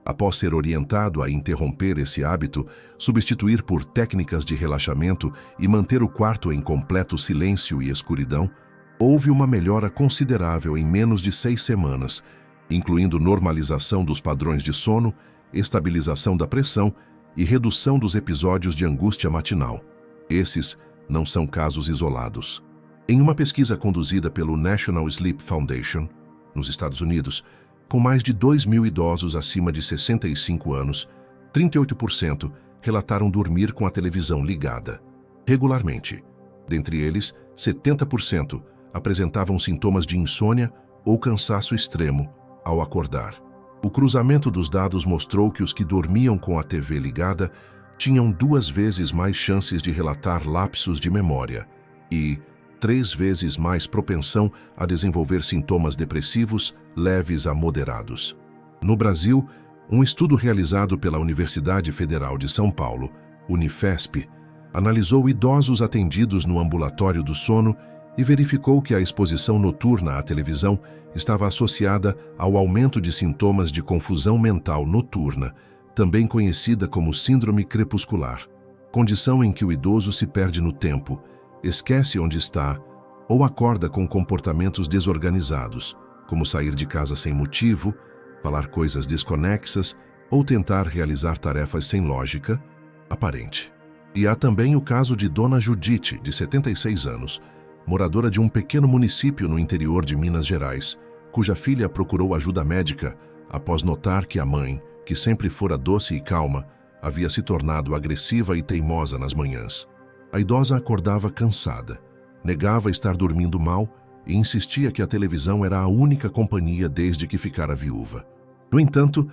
A: Após ser orientado a interromper esse hábito, substituir por técnicas de relaxamento e manter o quarto em completo silêncio e escuridão, houve uma melhora considerável em menos de 6 semanas, incluindo normalização dos padrões de sono, estabilização da pressão e redução dos episódios de angústia matinal. Esses não são casos isolados. Em uma pesquisa conduzida pelo National Sleep Foundation, nos Estados Unidos, com mais de 2.000 idosos acima de 65 anos, 38% relataram dormir com a televisão ligada regularmente. Dentre eles, 70% apresentavam sintomas de insônia ou cansaço extremo ao acordar. O cruzamento dos dados mostrou que os que dormiam com a TV ligada tinham 2 vezes mais chances de relatar lapsos de memória e 3 vezes mais propensão a desenvolver sintomas depressivos leves a moderados. No Brasil, um estudo realizado pela Universidade Federal de São Paulo, Unifesp, analisou idosos atendidos no ambulatório do sono e verificou que a exposição noturna à televisão estava associada ao aumento de sintomas de confusão mental noturna, também conhecida como síndrome crepuscular, condição em que o idoso se perde no tempo, esquece onde está ou acorda com comportamentos desorganizados, como sair de casa sem motivo, falar coisas desconexas ou tentar realizar tarefas sem lógica aparente. E há também o caso de Dona Judite, de 76 anos, moradora de um pequeno município no interior de Minas Gerais, cuja filha procurou ajuda médica após notar que a mãe, que sempre fora doce e calma, havia se tornado agressiva e teimosa nas manhãs. A idosa acordava cansada, negava estar dormindo mal e insistia que a televisão era a única companhia desde que ficara viúva. No entanto,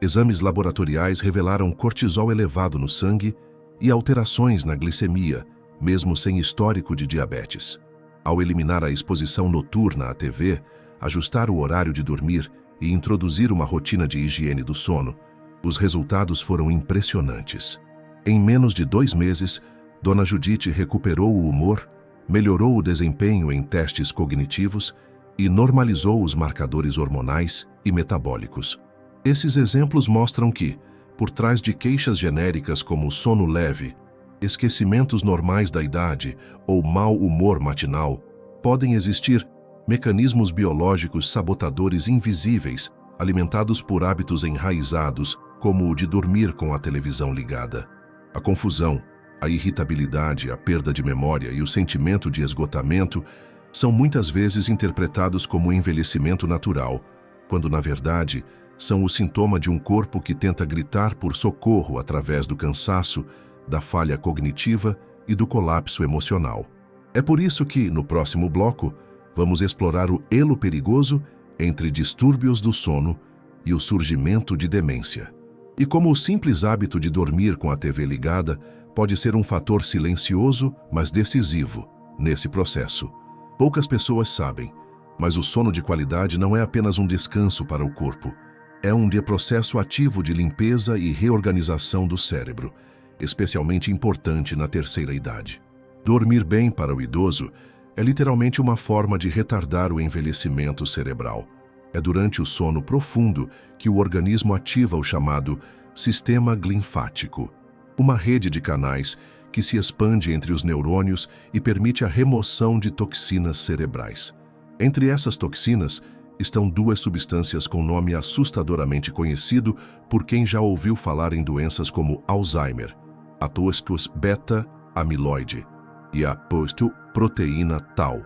A: exames laboratoriais revelaram cortisol elevado no sangue e alterações na glicemia, mesmo sem histórico de diabetes. Ao eliminar a exposição noturna à TV, ajustar o horário de dormir e introduzir uma rotina de higiene do sono, os resultados foram impressionantes. Em menos de 2 meses, Dona Judite recuperou o humor, melhorou o desempenho em testes cognitivos e normalizou os marcadores hormonais e metabólicos. Esses exemplos mostram que, por trás de queixas genéricas como sono leve, esquecimentos normais da idade ou mau humor matinal, podem existir mecanismos biológicos sabotadores invisíveis, alimentados por hábitos enraizados, como o de dormir com a televisão ligada. A confusão, a irritabilidade, a perda de memória e o sentimento de esgotamento são muitas vezes interpretados como envelhecimento natural, quando, na verdade, são o sintoma de um corpo que tenta gritar por socorro através do cansaço, da falha cognitiva e do colapso emocional. É por isso que, no próximo bloco, vamos explorar o elo perigoso entre distúrbios do sono e o surgimento de demência. E como o simples hábito de dormir com a TV ligada pode ser um fator silencioso, mas decisivo, nesse processo. Poucas pessoas sabem, mas o sono de qualidade não é apenas um descanso para o corpo. É um processo ativo de limpeza e reorganização do cérebro, especialmente importante na terceira idade. Dormir bem para o idoso é literalmente uma forma de retardar o envelhecimento cerebral. É durante o sono profundo que o organismo ativa o chamado sistema linfático, uma rede de canais que se expande entre os neurônios e permite a remoção de toxinas cerebrais. Entre essas toxinas estão 2 substâncias com nome assustadoramente conhecido por quem já ouviu falar em doenças como Alzheimer: a beta-amiloide e a proteína tau.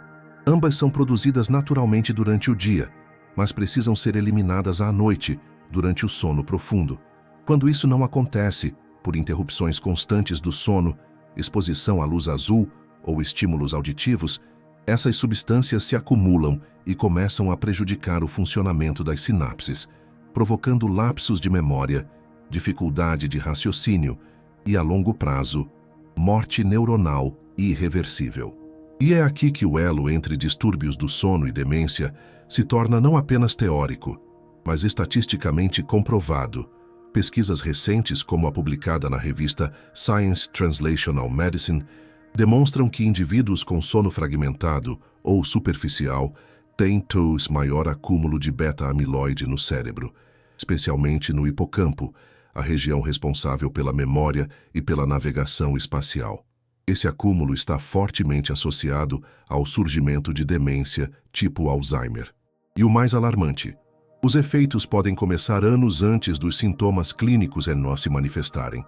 A: Ambas são produzidas naturalmente durante o dia, mas precisam ser eliminadas à noite, durante o sono profundo. Quando isso não acontece, por interrupções constantes do sono, exposição à luz azul ou estímulos auditivos, essas substâncias se acumulam e começam a prejudicar o funcionamento das sinapses, provocando lapsos de memória, dificuldade de raciocínio e, a longo prazo, morte neuronal irreversível. E é aqui que o elo entre distúrbios do sono e demência se torna não apenas teórico, mas estatisticamente comprovado. Pesquisas recentes, como a publicada na revista Science Translational Medicine, demonstram que indivíduos com sono fragmentado ou superficial têm maior acúmulo de beta-amiloide no cérebro, especialmente no hipocampo, a região responsável pela memória e pela navegação espacial. Esse acúmulo está fortemente associado ao surgimento de demência tipo Alzheimer. E o mais alarmante, os efeitos podem começar anos antes dos sintomas clínicos em nós se manifestarem.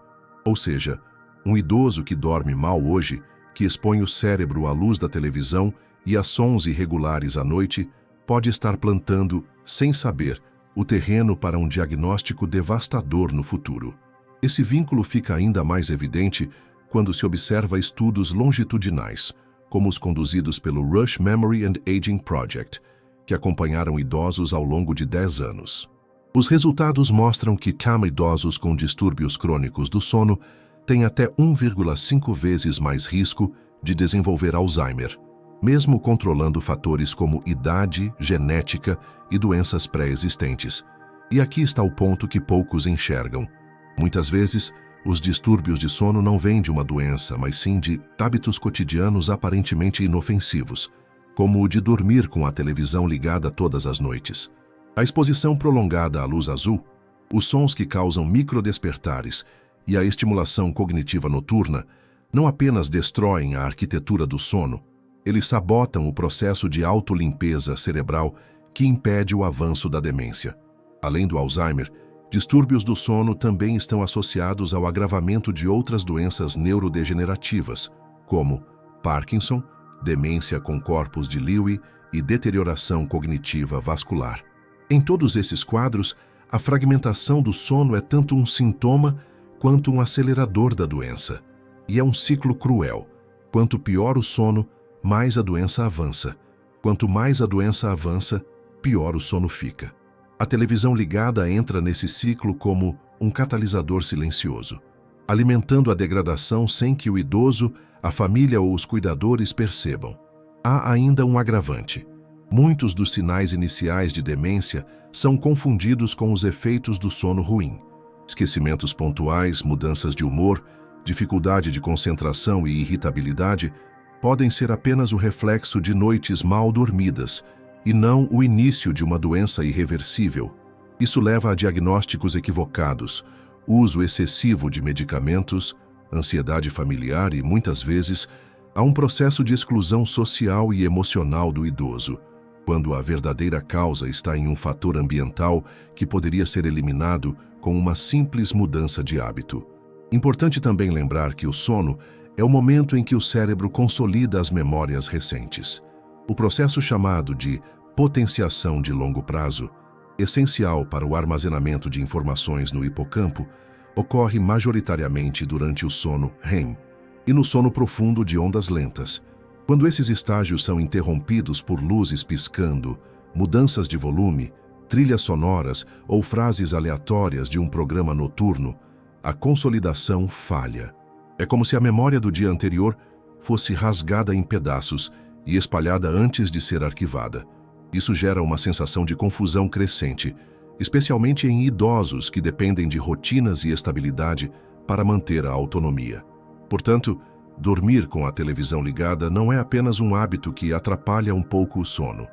A: Ou seja, um idoso que dorme mal hoje, que expõe o cérebro à luz da televisão e a sons irregulares à noite, pode estar plantando, sem saber, o terreno para um diagnóstico devastador no futuro. Esse vínculo fica ainda mais evidente quando se observa estudos longitudinais, como os conduzidos pelo Rush Memory and Aging Project, que acompanharam idosos ao longo de 10 anos. Os resultados mostram que idosos com distúrbios crônicos do sono têm até 1,5 vezes mais risco de desenvolver Alzheimer, mesmo controlando fatores como idade, genética e doenças pré-existentes. E aqui está o ponto que poucos enxergam. Muitas vezes, os distúrbios de sono não vêm de uma doença, mas sim de hábitos cotidianos aparentemente inofensivos, como o de dormir com a televisão ligada todas as noites. A exposição prolongada à luz azul, os sons que causam microdespertares e a estimulação cognitiva noturna não apenas destroem a arquitetura do sono, eles sabotam o processo de autolimpeza cerebral que impede o avanço da demência. Além do Alzheimer, distúrbios do sono também estão associados ao agravamento de outras doenças neurodegenerativas, como Parkinson, demência com corpos de Lewy e deterioração cognitiva vascular. Em todos esses quadros, a fragmentação do sono é tanto um sintoma quanto um acelerador da doença. E é um ciclo cruel. Quanto pior o sono, mais a doença avança. Quanto mais a doença avança, pior o sono fica. A televisão ligada entra nesse ciclo como um catalisador silencioso, alimentando a degradação sem que o idoso, a família ou os cuidadores percebam. Há ainda um agravante. Muitos dos sinais iniciais de demência são confundidos com os efeitos do sono ruim. Esquecimentos pontuais, mudanças de humor, dificuldade de concentração e irritabilidade podem ser apenas o reflexo de noites mal dormidas, e não o início de uma doença irreversível. Isso leva a diagnósticos equivocados, uso excessivo de medicamentos, ansiedade familiar e, muitas vezes, a um processo de exclusão social e emocional do idoso, quando a verdadeira causa está em um fator ambiental que poderia ser eliminado com uma simples mudança de hábito. Importante também lembrar que o sono é o momento em que o cérebro consolida as memórias recentes. O processo chamado de potenciação de longo prazo, essencial para o armazenamento de informações no hipocampo, ocorre majoritariamente durante o sono REM e no sono profundo de ondas lentas. Quando esses estágios são interrompidos por luzes piscando, mudanças de volume, trilhas sonoras ou frases aleatórias de um programa noturno, a consolidação falha. É como se a memória do dia anterior fosse rasgada em pedaços e espalhada antes de ser arquivada. Isso gera uma sensação de confusão crescente, especialmente em idosos que dependem de rotinas e estabilidade para manter a autonomia. Portanto, dormir com a televisão ligada não é apenas um hábito que atrapalha um pouco o sono.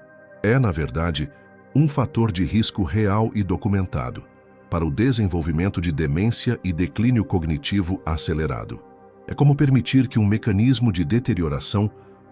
A: É, na verdade, um fator de risco real e documentado para o desenvolvimento de demência e declínio cognitivo acelerado. É como permitir que um mecanismo de deterioração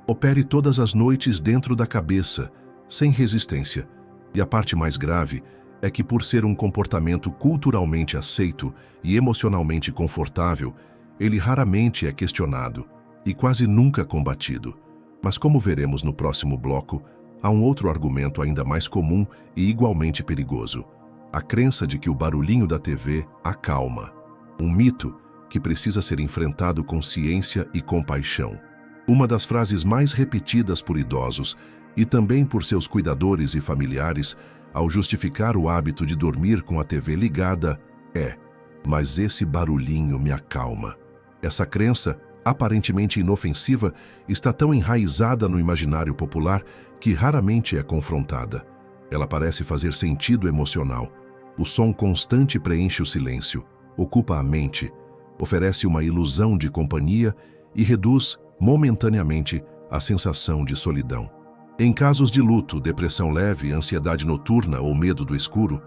A: opere todas as noites dentro da cabeça, sem resistência. E a parte mais grave é que, por ser um comportamento culturalmente aceito e emocionalmente confortável, ele raramente é questionado e quase nunca combatido. Mas como veremos no próximo bloco, há um outro argumento ainda mais comum e igualmente perigoso: a crença de que o barulhinho da TV acalma. Um mito que precisa ser enfrentado com ciência e compaixão. Uma das frases mais repetidas por idosos e também por seus cuidadores e familiares ao justificar o hábito de dormir com a TV ligada é: "Mas esse barulhinho me acalma." Essa crença, aparentemente inofensiva, está tão enraizada no imaginário popular que raramente é confrontada. Ela parece fazer sentido emocional. O som constante preenche o silêncio, ocupa a mente, oferece uma ilusão de companhia e reduz, momentaneamente, a sensação de solidão. Em casos de luto, depressão leve, ansiedade noturna ou medo do escuro,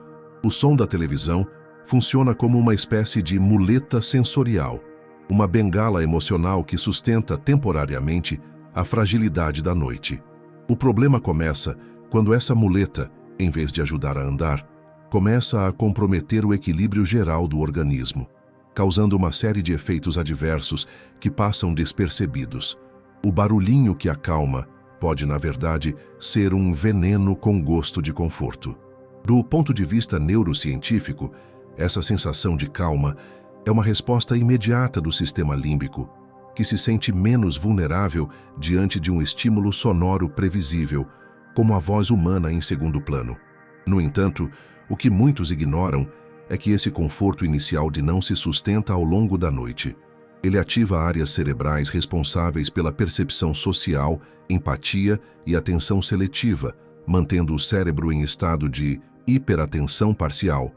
A: O som da televisão funciona como uma espécie de muleta sensorial, uma bengala emocional que sustenta temporariamente a fragilidade da noite. O problema começa quando essa muleta, em vez de ajudar a andar, começa a comprometer o equilíbrio geral do organismo, causando uma série de efeitos adversos que passam despercebidos. O barulhinho que acalma pode, na verdade, ser um veneno com gosto de conforto. Do ponto de vista neurocientífico, essa sensação de calma é uma resposta imediata do sistema límbico, que se sente menos vulnerável diante de um estímulo sonoro previsível, como a voz humana em segundo plano. No entanto, o que muitos ignoram é que esse conforto inicial não se sustenta ao longo da noite. Ele ativa áreas cerebrais responsáveis pela percepção social, empatia e atenção seletiva, mantendo o cérebro em estado de hiperatenção parcial,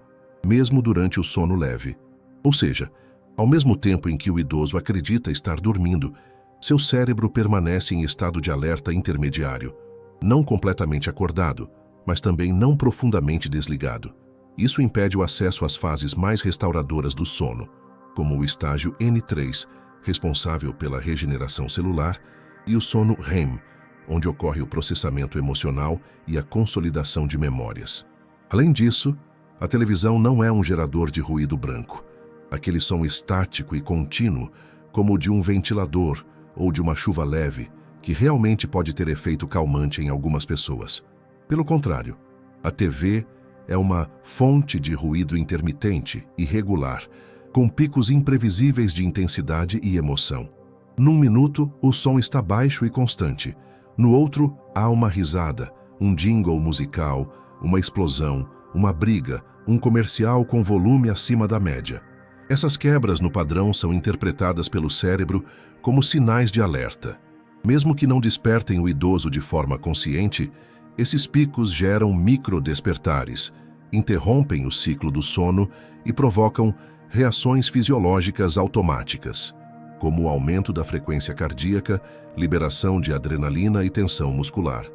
A: mesmo durante o sono leve. Ou seja, ao mesmo tempo em que o idoso acredita estar dormindo, seu cérebro permanece em estado de alerta intermediário, não completamente acordado, mas também não profundamente desligado. Isso impede o acesso às fases mais restauradoras do sono, como o estágio N3, responsável pela regeneração celular, e o sono REM, onde ocorre o processamento emocional e a consolidação de memórias. Além disso, a televisão não é um gerador de ruído branco, aquele som estático e contínuo, como o de um ventilador ou de uma chuva leve, que realmente pode ter efeito calmante em algumas pessoas. Pelo contrário, a TV é uma fonte de ruído intermitente, irregular, com picos imprevisíveis de intensidade e emoção. Num minuto, o som está baixo e constante. No outro, há uma risada, um jingle musical, uma explosão, uma briga, um comercial com volume acima da média. Essas quebras no padrão são interpretadas pelo cérebro como sinais de alerta. Mesmo que não despertem o idoso de forma consciente, esses picos geram microdespertares, interrompem o ciclo do sono e provocam reações fisiológicas automáticas, como o aumento da frequência cardíaca, liberação de adrenalina e tensão muscular.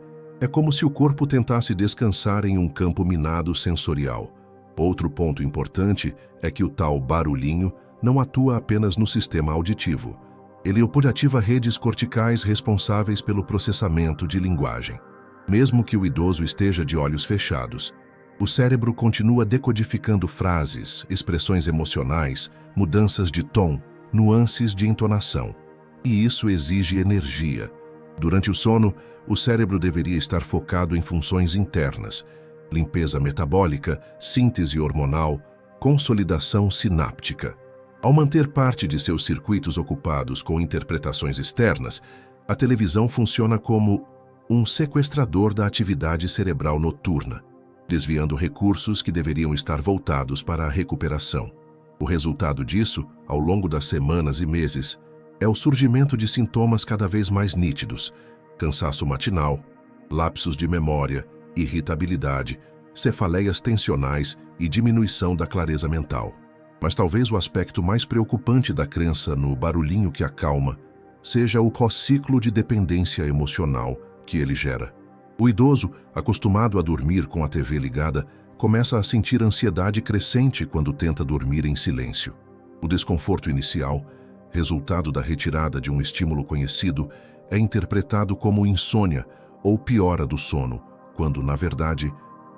A: É como se o corpo tentasse descansar em um campo minado sensorial. Outro ponto importante é que o tal barulhinho não atua apenas no sistema auditivo. Ele ativa redes corticais responsáveis pelo processamento de linguagem. Mesmo que o idoso esteja de olhos fechados, o cérebro continua decodificando frases, expressões emocionais, mudanças de tom, nuances de entonação. E isso exige energia. Durante o sono, o cérebro deveria estar focado em funções internas: limpeza metabólica, síntese hormonal, consolidação sináptica. Ao manter parte de seus circuitos ocupados com interpretações externas, a televisão funciona como um sequestrador da atividade cerebral noturna, desviando recursos que deveriam estar voltados para a recuperação. O resultado disso, ao longo das semanas e meses, é o surgimento de sintomas cada vez mais nítidos: cansaço matinal, lapsos de memória, irritabilidade, cefaleias tensionais e diminuição da clareza mental. Mas talvez o aspecto mais preocupante da crença no barulhinho que acalma seja o pós-ciclo de dependência emocional que ele gera. O idoso, acostumado a dormir com a TV ligada, começa a sentir ansiedade crescente quando tenta dormir em silêncio. O desconforto inicial, resultado da retirada de um estímulo conhecido, é interpretado como insônia ou piora do sono, quando, na verdade,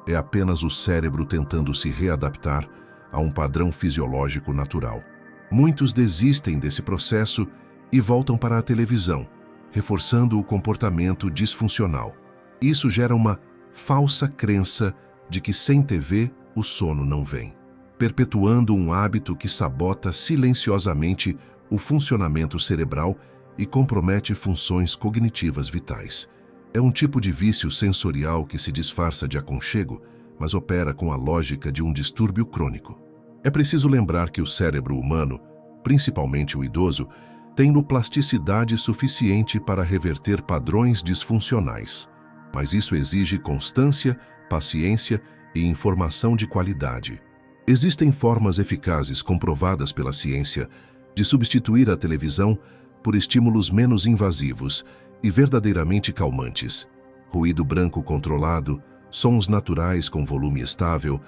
A: é apenas o cérebro tentando se readaptar a um padrão fisiológico natural. Muitos desistem desse processo e voltam para a televisão, reforçando o comportamento disfuncional. Isso gera uma falsa crença de que sem TV o sono não vem, perpetuando um hábito que sabota silenciosamente o funcionamento cerebral e compromete funções cognitivas vitais. É um tipo de vício sensorial que se disfarça de aconchego, mas opera com a lógica de um distúrbio crônico. É preciso lembrar que o cérebro humano, principalmente o idoso, tem plasticidade suficiente para reverter padrões disfuncionais. Mas isso exige constância, paciência e informação de qualidade. Existem formas eficazes comprovadas pela ciência de substituir a televisão por estímulos menos invasivos e verdadeiramente calmantes. Ruído branco controlado, sons naturais com volume estável,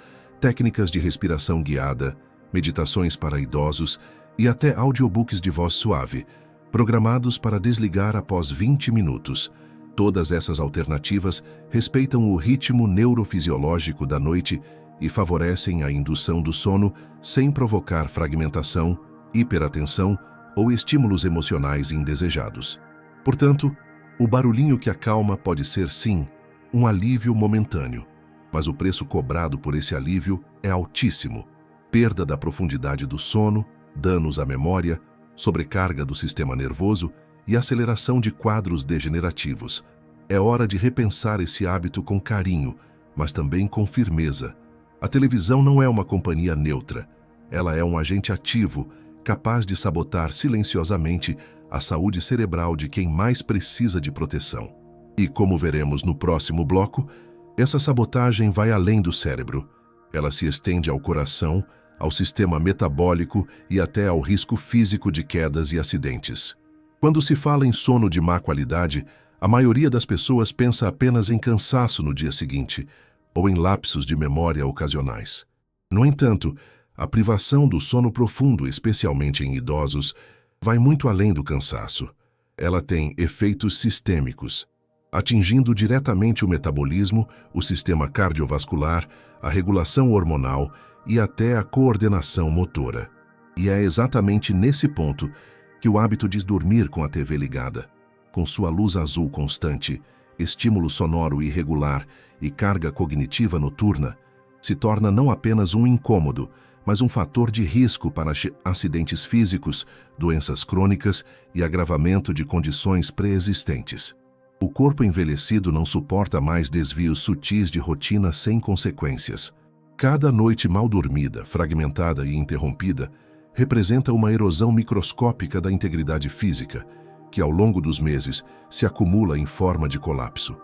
A: técnicas de respiração guiada, meditações para idosos e até audiobooks de voz suave, programados para desligar após 20 minutos. Todas essas alternativas respeitam o ritmo neurofisiológico da noite e favorecem a indução do sono sem provocar fragmentação, hiperatenção ou estímulos emocionais indesejados. Portanto, o barulhinho que acalma pode ser, sim, um alívio momentâneo, mas o preço cobrado por esse alívio é altíssimo. Perda da profundidade do sono, danos à memória, sobrecarga do sistema nervoso e aceleração de quadros degenerativos. É hora de repensar esse hábito com carinho, mas também com firmeza. A televisão não é uma companhia neutra. Ela é um agente ativo, capaz de sabotar silenciosamente a saúde cerebral de quem mais precisa de proteção. E como veremos no próximo bloco, essa sabotagem vai além do cérebro. Ela se estende ao coração, ao sistema metabólico e até ao risco físico de quedas e acidentes. Quando se fala em sono de má qualidade, a maioria das pessoas pensa apenas em cansaço no dia seguinte ou em lapsos de memória ocasionais. No entanto, a privação do sono profundo, especialmente em idosos, vai muito além do cansaço. Ela tem efeitos sistêmicos, atingindo diretamente o metabolismo, o sistema cardiovascular, a regulação hormonal e até a coordenação motora. E é exatamente nesse ponto que o hábito de dormir com a TV ligada, com sua luz azul constante, estímulo sonoro irregular e carga cognitiva noturna, se torna não apenas um incômodo, mas um fator de risco para acidentes físicos, doenças crônicas e agravamento de condições pré-existentes. O corpo envelhecido não suporta mais desvios sutis de rotina sem consequências. Cada noite mal dormida, fragmentada e interrompida, representa uma erosão microscópica da integridade física, que ao longo dos meses se acumula em forma de colapso.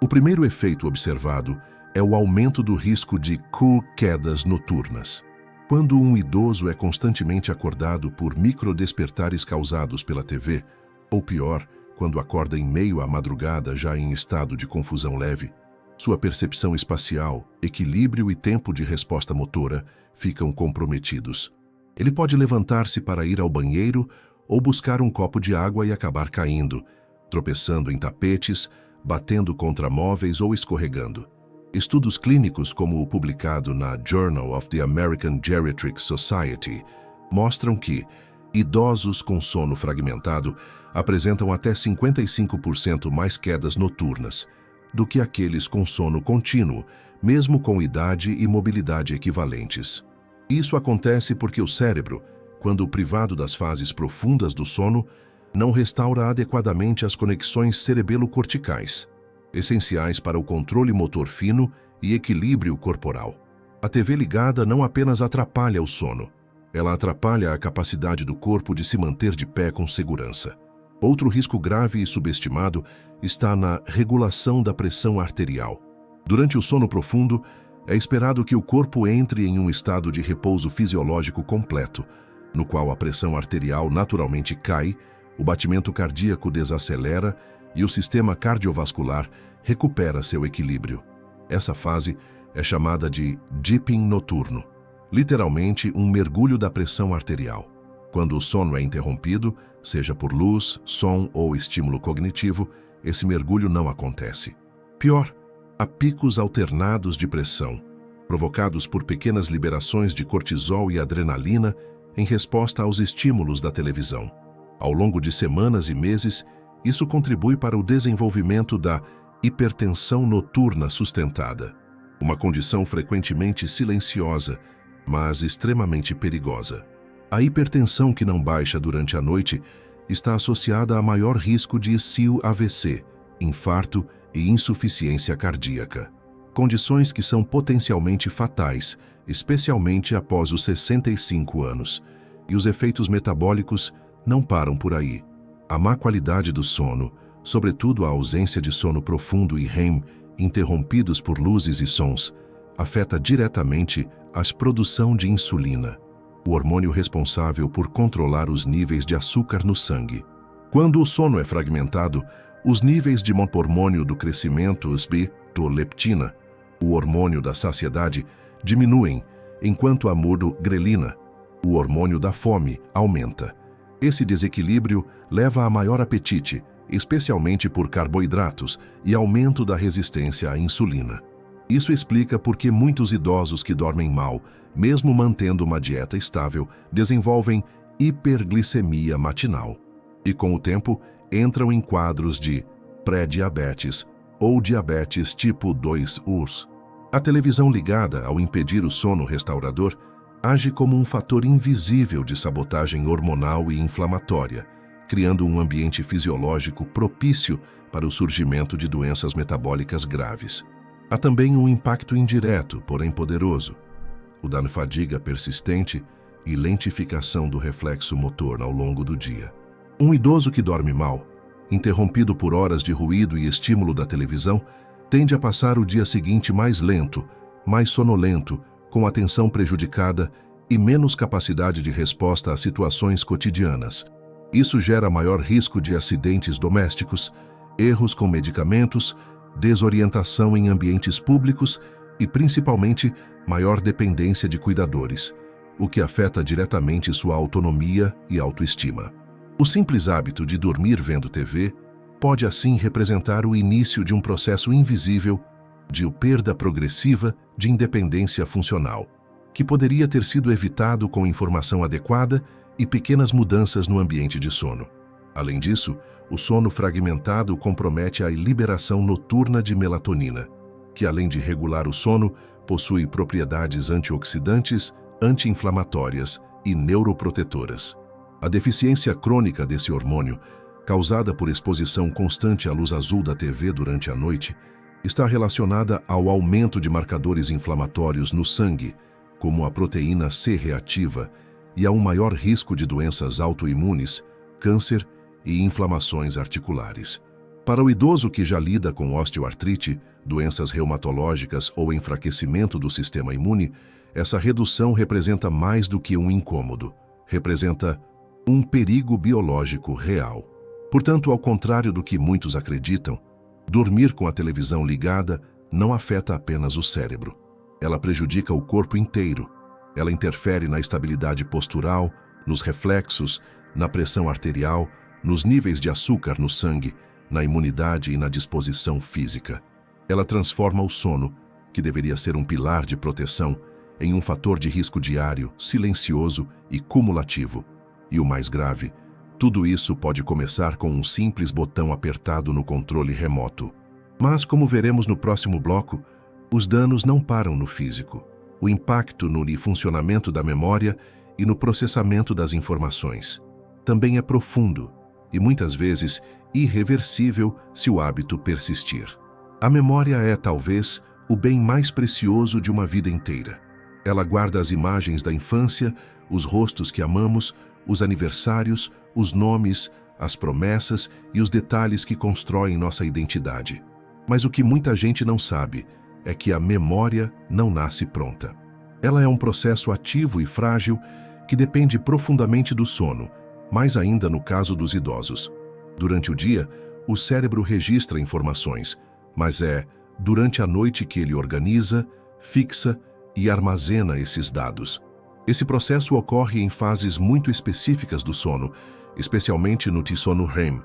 A: O primeiro efeito observado é o aumento do risco de quedas noturnas. Quando um idoso é constantemente acordado por microdespertares causados pela TV, ou pior, quando acorda em meio à madrugada já em estado de confusão leve, sua percepção espacial, equilíbrio e tempo de resposta motora ficam comprometidos. Ele pode levantar-se para ir ao banheiro ou buscar um copo de água e acabar caindo, tropeçando em tapetes, batendo contra móveis ou escorregando. Estudos clínicos, como o publicado na Journal of the American Geriatric Society, mostram que idosos com sono fragmentado apresentam até 55% mais quedas noturnas do que aqueles com sono contínuo, mesmo com idade e mobilidade equivalentes. Isso acontece porque o cérebro, quando privado das fases profundas do sono, não restaura adequadamente as conexões cerebelo-corticais, essenciais para o controle motor fino e equilíbrio corporal. A TV ligada não apenas atrapalha o sono, ela atrapalha a capacidade do corpo de se manter de pé com segurança. Outro risco grave e subestimado está na regulação da pressão arterial. Durante o sono profundo, é esperado que o corpo entre em um estado de repouso fisiológico completo, no qual a pressão arterial naturalmente cai, o batimento cardíaco desacelera e o sistema cardiovascular recupera seu equilíbrio. Essa fase é chamada de dipping noturno, literalmente um mergulho da pressão arterial. Quando o sono é interrompido, seja por luz, som ou estímulo cognitivo, esse mergulho não acontece. Pior, há picos alternados de pressão, provocados por pequenas liberações de cortisol e adrenalina em resposta aos estímulos da televisão. Ao longo de semanas e meses, isso contribui para o desenvolvimento da hipertensão noturna sustentada, uma condição frequentemente silenciosa, mas extremamente perigosa. A hipertensão que não baixa durante a noite está associada a maior risco de AVC, infarto e insuficiência cardíaca, condições que são potencialmente fatais, especialmente após os 65 anos, e os efeitos metabólicos não param por aí. A má qualidade do sono, sobretudo a ausência de sono profundo e REM, interrompidos por luzes e sons, afeta diretamente a produção de insulina, o hormônio responsável por controlar os níveis de açúcar no sangue. Quando o sono é fragmentado, os níveis de hormônio do crescimento, leptina, o hormônio da saciedade, diminuem, enquanto a grelina, o hormônio da fome, aumenta. Esse desequilíbrio leva a maior apetite, especialmente por carboidratos, e aumento da resistência à insulina. Isso explica por que muitos idosos que dormem mal, mesmo mantendo uma dieta estável, desenvolvem hiperglicemia matinal. E com o tempo, entram em quadros de pré-diabetes ou diabetes tipo 2 URS. A televisão ligada, ao impedir o sono restaurador, age como um fator invisível de sabotagem hormonal e inflamatória, criando um ambiente fisiológico propício para o surgimento de doenças metabólicas graves. Há também um impacto indireto, porém poderoso: o da fadiga persistente e lentificação do reflexo motor ao longo do dia. Um idoso que dorme mal, interrompido por horas de ruído e estímulo da televisão, tende a passar o dia seguinte mais lento, mais sonolento, com atenção prejudicada e menos capacidade de resposta a situações cotidianas. Isso gera maior risco de acidentes domésticos, erros com medicamentos, desorientação em ambientes públicos e, principalmente, maior dependência de cuidadores, o que afeta diretamente sua autonomia e autoestima. O simples hábito de dormir vendo TV pode, assim, representar o início de um processo invisível de perda progressiva de independência funcional, que poderia ter sido evitado com informação adequada e pequenas mudanças no ambiente de sono. Além disso, o sono fragmentado compromete a liberação noturna de melatonina, que, além de regular o sono, possui propriedades antioxidantes, anti-inflamatórias e neuroprotetoras. A deficiência crônica desse hormônio, causada por exposição constante à luz azul da TV durante a noite, está relacionada ao aumento de marcadores inflamatórios no sangue, como a proteína C reativa, e a um maior risco de doenças autoimunes, câncer e inflamações articulares. Para o idoso que já lida com osteoartrite, doenças reumatológicas ou enfraquecimento do sistema imune, essa redução representa mais do que um incômodo, representa um perigo biológico real. Portanto, ao contrário do que muitos acreditam, dormir com a televisão ligada não afeta apenas o cérebro. Ela prejudica o corpo inteiro. Ela interfere na estabilidade postural, nos reflexos, na pressão arterial, nos níveis de açúcar no sangue, na imunidade e na disposição física. Ela transforma o sono, que deveria ser um pilar de proteção, em um fator de risco diário, silencioso e cumulativo. E o mais grave, tudo isso pode começar com um simples botão apertado no controle remoto. Mas, como veremos no próximo bloco, os danos não param no físico. O impacto no funcionamento da memória e no processamento das informações também é profundo e, muitas vezes, irreversível se o hábito persistir. A memória é, talvez, o bem mais precioso de uma vida inteira. Ela guarda as imagens da infância, os rostos que amamos, os aniversários, os nomes, as promessas e os detalhes que constroem nossa identidade. Mas o que muita gente não sabe é que a memória não nasce pronta. Ela é um processo ativo e frágil que depende profundamente do sono, mais ainda no caso dos idosos. Durante o dia, o cérebro registra informações, mas é durante a noite que ele organiza, fixa e armazena esses dados. Esse processo ocorre em fases muito específicas do sono, especialmente no sono REM,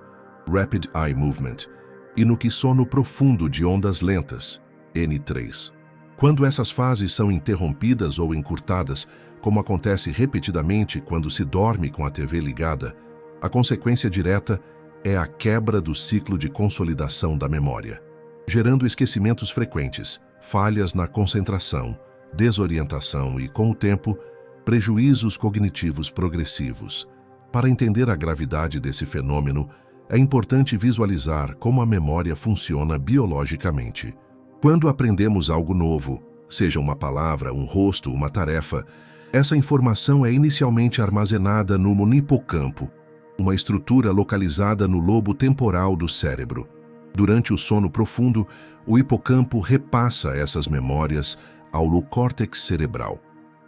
A: Rapid Eye Movement, e no sono profundo de ondas lentas, N3. Quando essas fases são interrompidas ou encurtadas, como acontece repetidamente quando se dorme com a TV ligada, a consequência direta é a quebra do ciclo de consolidação da memória, gerando esquecimentos frequentes, falhas na concentração, desorientação e, com o tempo, prejuízos cognitivos progressivos. Para entender a gravidade desse fenômeno, é importante visualizar como a memória funciona biologicamente. Quando aprendemos algo novo, seja uma palavra, um rosto, uma tarefa, essa informação é inicialmente armazenada no hipocampo, uma estrutura localizada no lobo temporal do cérebro. Durante o sono profundo, o hipocampo repassa essas memórias ao córtex cerebral,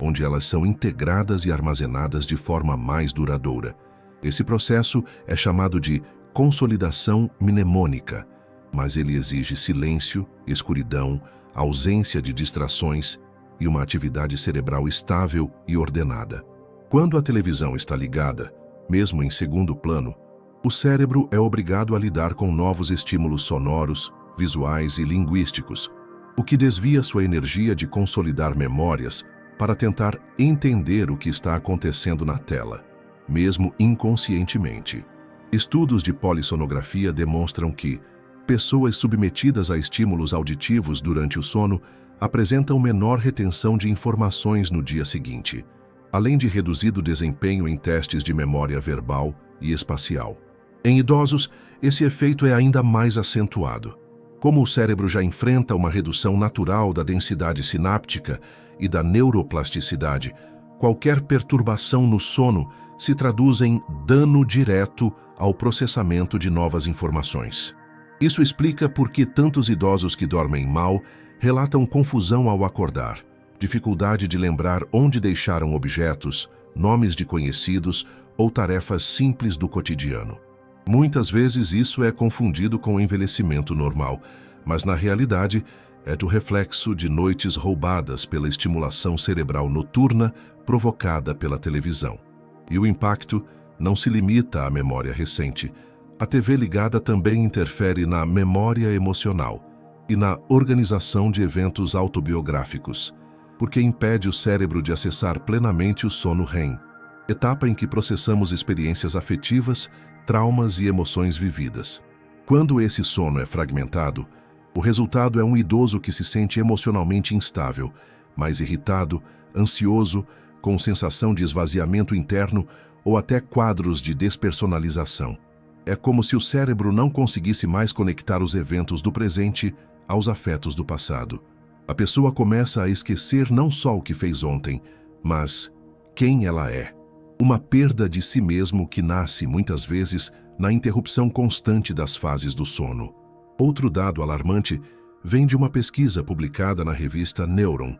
A: onde elas são integradas e armazenadas de forma mais duradoura. Esse processo é chamado de consolidação mnemônica, mas ele exige silêncio, escuridão, ausência de distrações e uma atividade cerebral estável e ordenada. Quando a televisão está ligada, mesmo em segundo plano, o cérebro é obrigado a lidar com novos estímulos sonoros, visuais e linguísticos, o que desvia sua energia de consolidar memórias para tentar entender o que está acontecendo na tela, mesmo inconscientemente. Estudos de polissonografia demonstram que pessoas submetidas a estímulos auditivos durante o sono apresentam menor retenção de informações no dia seguinte, além de reduzido desempenho em testes de memória verbal e espacial. Em idosos, esse efeito é ainda mais acentuado. Como o cérebro já enfrenta uma redução natural da densidade sináptica e da neuroplasticidade, qualquer perturbação no sono se traduz em dano direto ao processamento de novas informações. Isso explica por que tantos idosos que dormem mal relatam confusão ao acordar, dificuldade de lembrar onde deixaram objetos, nomes de conhecidos ou tarefas simples do cotidiano. Muitas vezes isso é confundido com envelhecimento normal, mas na realidade é do reflexo de noites roubadas pela estimulação cerebral noturna provocada pela televisão. E o impacto não se limita à memória recente. A TV ligada também interfere na memória emocional e na organização de eventos autobiográficos, porque impede o cérebro de acessar plenamente o sono REM, etapa em que processamos experiências afetivas, traumas e emoções vividas. Quando esse sono é fragmentado, o resultado é um idoso que se sente emocionalmente instável, mais irritado, ansioso, com sensação de esvaziamento interno ou até quadros de despersonalização. É como se o cérebro não conseguisse mais conectar os eventos do presente aos afetos do passado. A pessoa começa a esquecer não só o que fez ontem, mas quem ela é. Uma perda de si mesmo que nasce, muitas vezes, na interrupção constante das fases do sono. Outro dado alarmante vem de uma pesquisa publicada na revista Neuron,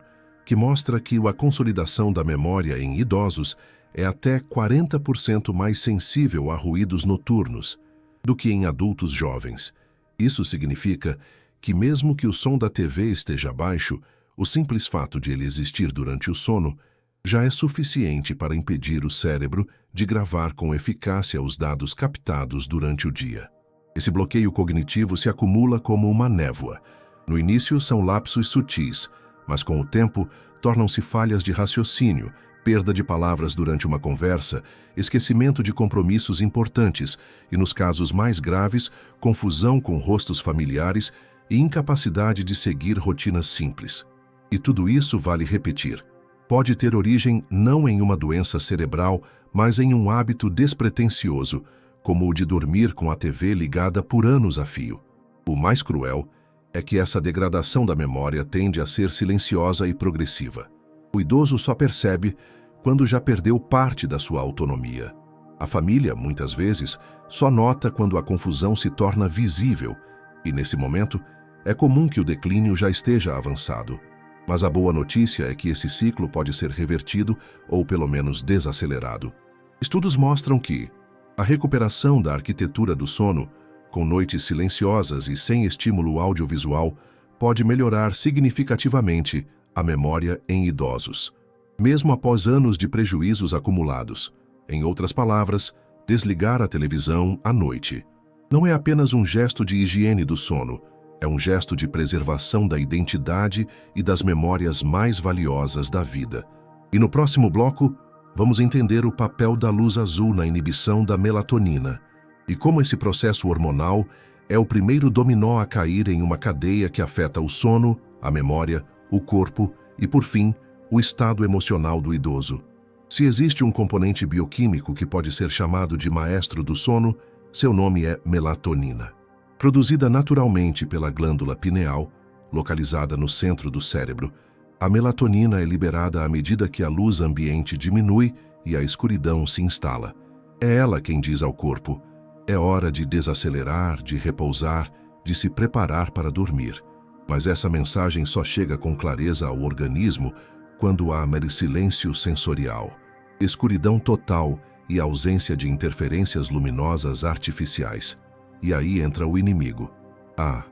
A: que mostra que a consolidação da memória em idosos é até 40% mais sensível a ruídos noturnos do que em adultos jovens. Isso significa que mesmo que o som da TV esteja baixo, o simples fato de ele existir durante o sono já é suficiente para impedir o cérebro de gravar com eficácia os dados captados durante o dia. Esse bloqueio cognitivo se acumula como uma névoa. No início são lapsos sutis, mas com o tempo tornam-se falhas de raciocínio, perda de palavras durante uma conversa, esquecimento de compromissos importantes e, nos casos mais graves, confusão com rostos familiares e incapacidade de seguir rotinas simples. E tudo isso, vale repetir, pode ter origem não em uma doença cerebral, mas em um hábito despretensioso, como o de dormir com a TV ligada por anos a fio. O mais cruel é que essa degradação da memória tende a ser silenciosa e progressiva. O idoso só percebe quando já perdeu parte da sua autonomia. A família, muitas vezes, só nota quando a confusão se torna visível, e nesse momento é comum que o declínio já esteja avançado. Mas a boa notícia é que esse ciclo pode ser revertido ou pelo menos desacelerado. Estudos mostram que a recuperação da arquitetura do sono, com noites silenciosas e sem estímulo audiovisual, pode melhorar significativamente a memória em idosos, mesmo após anos de prejuízos acumulados. Em outras palavras, desligar a televisão à noite não é apenas um gesto de higiene do sono, é um gesto de preservação da identidade e das memórias mais valiosas da vida. E no próximo bloco, vamos entender o papel da luz azul na inibição da melatonina e como esse processo hormonal é o primeiro dominó a cair em uma cadeia que afeta o sono, a memória, o corpo e, por fim, o estado emocional do idoso. Se existe um componente bioquímico que pode ser chamado de maestro do sono, seu nome é melatonina. Produzida naturalmente pela glândula pineal, localizada no centro do cérebro, a melatonina é liberada à medida que a luz ambiente diminui e a escuridão se instala. É ela quem diz ao corpo: é hora de desacelerar, de repousar, de se preparar para dormir. Mas essa mensagem só chega com clareza ao organismo quando há silêncio sensorial, escuridão total e ausência de interferências luminosas artificiais. E aí entra o inimigo, a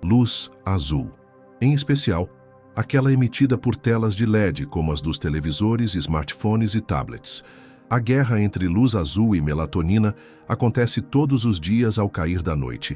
A: luz azul. Em especial, aquela emitida por telas de LED como as dos televisores, smartphones e tablets. A guerra entre luz azul e melatonina acontece todos os dias ao cair da noite,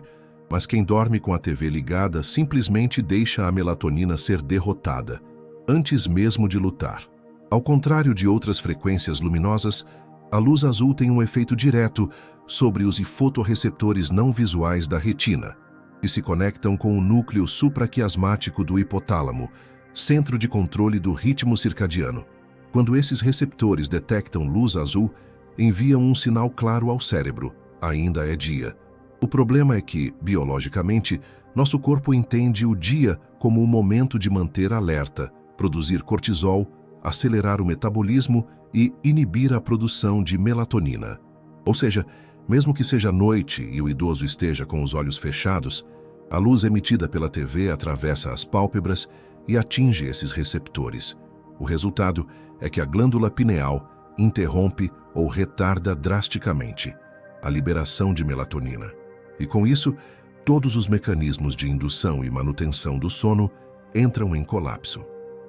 A: mas quem dorme com a TV ligada simplesmente deixa a melatonina ser derrotada, antes mesmo de lutar. Ao contrário de outras frequências luminosas, a luz azul tem um efeito direto sobre os fotorreceptores não visuais da retina, que se conectam com o núcleo supraquiasmático do hipotálamo, centro de controle do ritmo circadiano. Quando esses receptores detectam luz azul, enviam um sinal claro ao cérebro: ainda é dia. O problema é que, biologicamente, nosso corpo entende o dia como o momento de manter alerta, produzir cortisol, acelerar o metabolismo e inibir a produção de melatonina. Ou seja, mesmo que seja noite e o idoso esteja com os olhos fechados, a luz emitida pela TV atravessa as pálpebras e atinge esses receptores. O resultado é que a glândula pineal interrompe ou retarda drasticamente a liberação de melatonina. E com isso, todos os mecanismos de indução e manutenção do sono entram em colapso.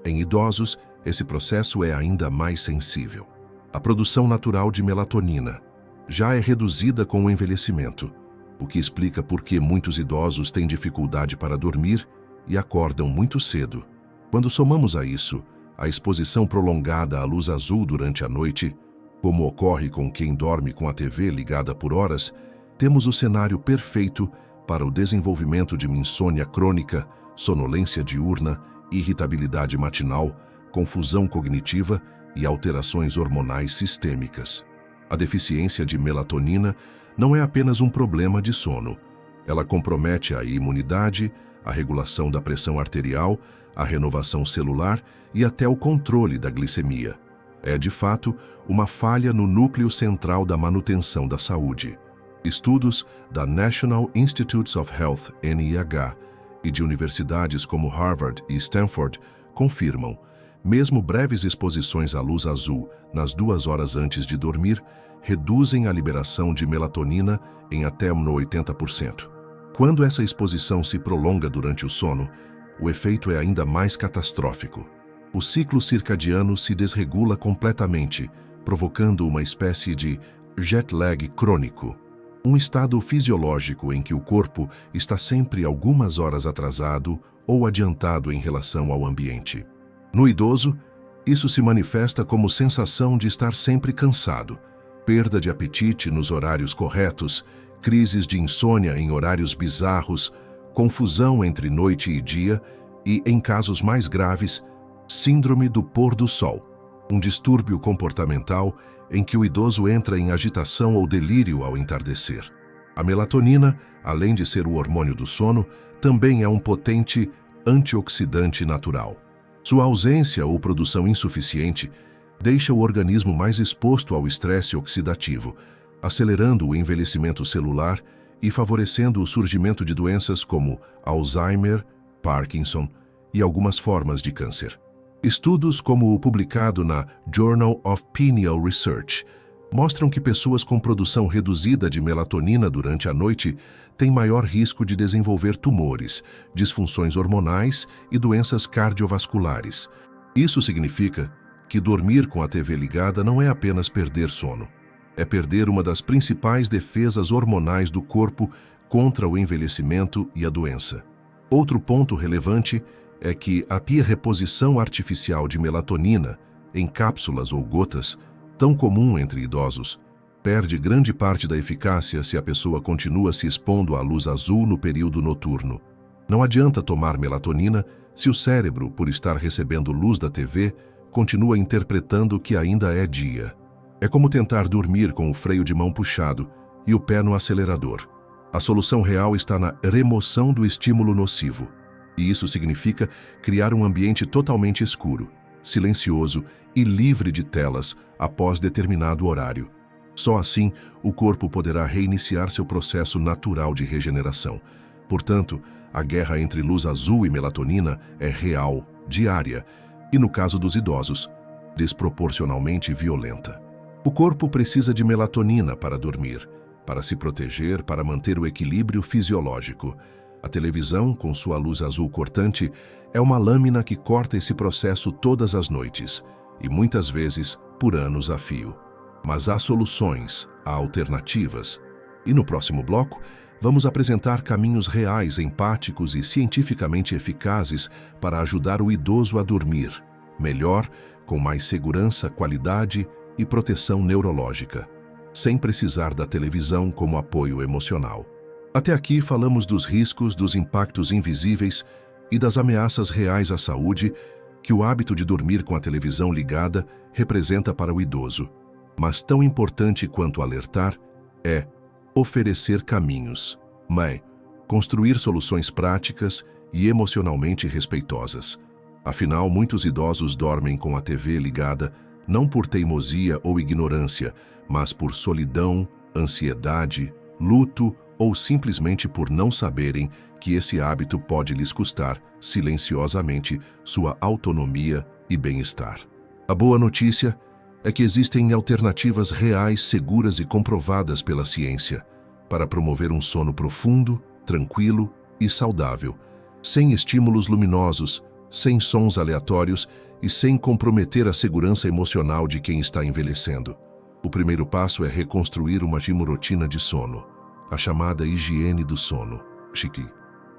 A: Em idosos, esse processo é ainda mais sensível. A produção natural de melatonina já é reduzida com o envelhecimento, o que explica por que muitos idosos têm dificuldade para dormir e acordam muito cedo. Quando somamos a isso a exposição prolongada à luz azul durante a noite, como ocorre com quem dorme com a TV ligada por horas, temos o cenário perfeito para o desenvolvimento de insônia crônica, sonolência diurna, irritabilidade matinal, confusão cognitiva e alterações hormonais sistêmicas. A deficiência de melatonina não é apenas um problema de sono. Ela compromete a imunidade, a regulação da pressão arterial, a renovação celular e até o controle da glicemia. É, de fato, uma falha no núcleo central da manutenção da saúde. Estudos da National Institutes of Health, NIH, e de universidades como Harvard e Stanford confirmam, mesmo breves exposições à luz azul nas 2 horas antes de dormir, reduzem a liberação de melatonina em até 80%. Quando essa exposição se prolonga durante o sono, o efeito é ainda mais catastrófico. O ciclo circadiano se desregula completamente, provocando uma espécie de jet lag crônico, um estado fisiológico em que o corpo está sempre algumas horas atrasado ou adiantado em relação ao ambiente. No idoso, isso se manifesta como sensação de estar sempre cansado, perda de apetite nos horários corretos, crises de insônia em horários bizarros, confusão entre noite e dia e, em casos mais graves, síndrome do pôr do sol, um distúrbio comportamental em que o idoso entra em agitação ou delírio ao entardecer. A melatonina, além de ser o hormônio do sono, também é um potente antioxidante natural. Sua ausência ou produção insuficiente deixa o organismo mais exposto ao estresse oxidativo, acelerando o envelhecimento celular e favorecendo o surgimento de doenças como Alzheimer, Parkinson e algumas formas de câncer. Estudos como o publicado na Journal of Pineal Research mostram que pessoas com produção reduzida de melatonina durante a noite têm maior risco de desenvolver tumores, disfunções hormonais e doenças cardiovasculares. Isso significa que dormir com a TV ligada não é apenas perder sono. É perder uma das principais defesas hormonais do corpo contra o envelhecimento e a doença. Outro ponto relevante é que a reposição artificial de melatonina, em cápsulas ou gotas, tão comum entre idosos, perde grande parte da eficácia se a pessoa continua se expondo à luz azul no período noturno. Não adianta tomar melatonina se o cérebro, por estar recebendo luz da TV, continua interpretando que ainda é dia. É como tentar dormir com o freio de mão puxado e o pé no acelerador. A solução real está na remoção do estímulo nocivo. E isso significa criar um ambiente totalmente escuro, silencioso e livre de telas após determinado horário. Só assim, o corpo poderá reiniciar seu processo natural de regeneração. Portanto, a guerra entre luz azul e melatonina é real, diária, e no caso dos idosos, desproporcionalmente violenta. O corpo precisa de melatonina para dormir, para se proteger, para manter o equilíbrio fisiológico. A televisão, com sua luz azul cortante, é uma lâmina que corta esse processo todas as noites, e muitas vezes por anos a fio. Mas há soluções, há alternativas. E no próximo bloco, vamos apresentar caminhos reais, empáticos e cientificamente eficazes para ajudar o idoso a dormir melhor, com mais segurança, qualidade e proteção neurológica, sem precisar da televisão como apoio emocional. Até aqui falamos dos riscos, dos impactos invisíveis e das ameaças reais à saúde que o hábito de dormir com a televisão ligada representa para o idoso. Mas tão importante quanto alertar é oferecer caminhos. Construir soluções práticas e emocionalmente respeitosas. Afinal, muitos idosos dormem com a TV ligada não por teimosia ou ignorância, mas por solidão, ansiedade, luto ou simplesmente por não saberem que esse hábito pode lhes custar, silenciosamente, sua autonomia e bem-estar. A boa notícia é que existem alternativas reais, seguras e comprovadas pela ciência para promover um sono profundo, tranquilo e saudável, sem estímulos luminosos, sem sons aleatórios e sem comprometer a segurança emocional de quem está envelhecendo. O primeiro passo é reconstruir uma rotina de sono, a chamada higiene do sono, Chiqui.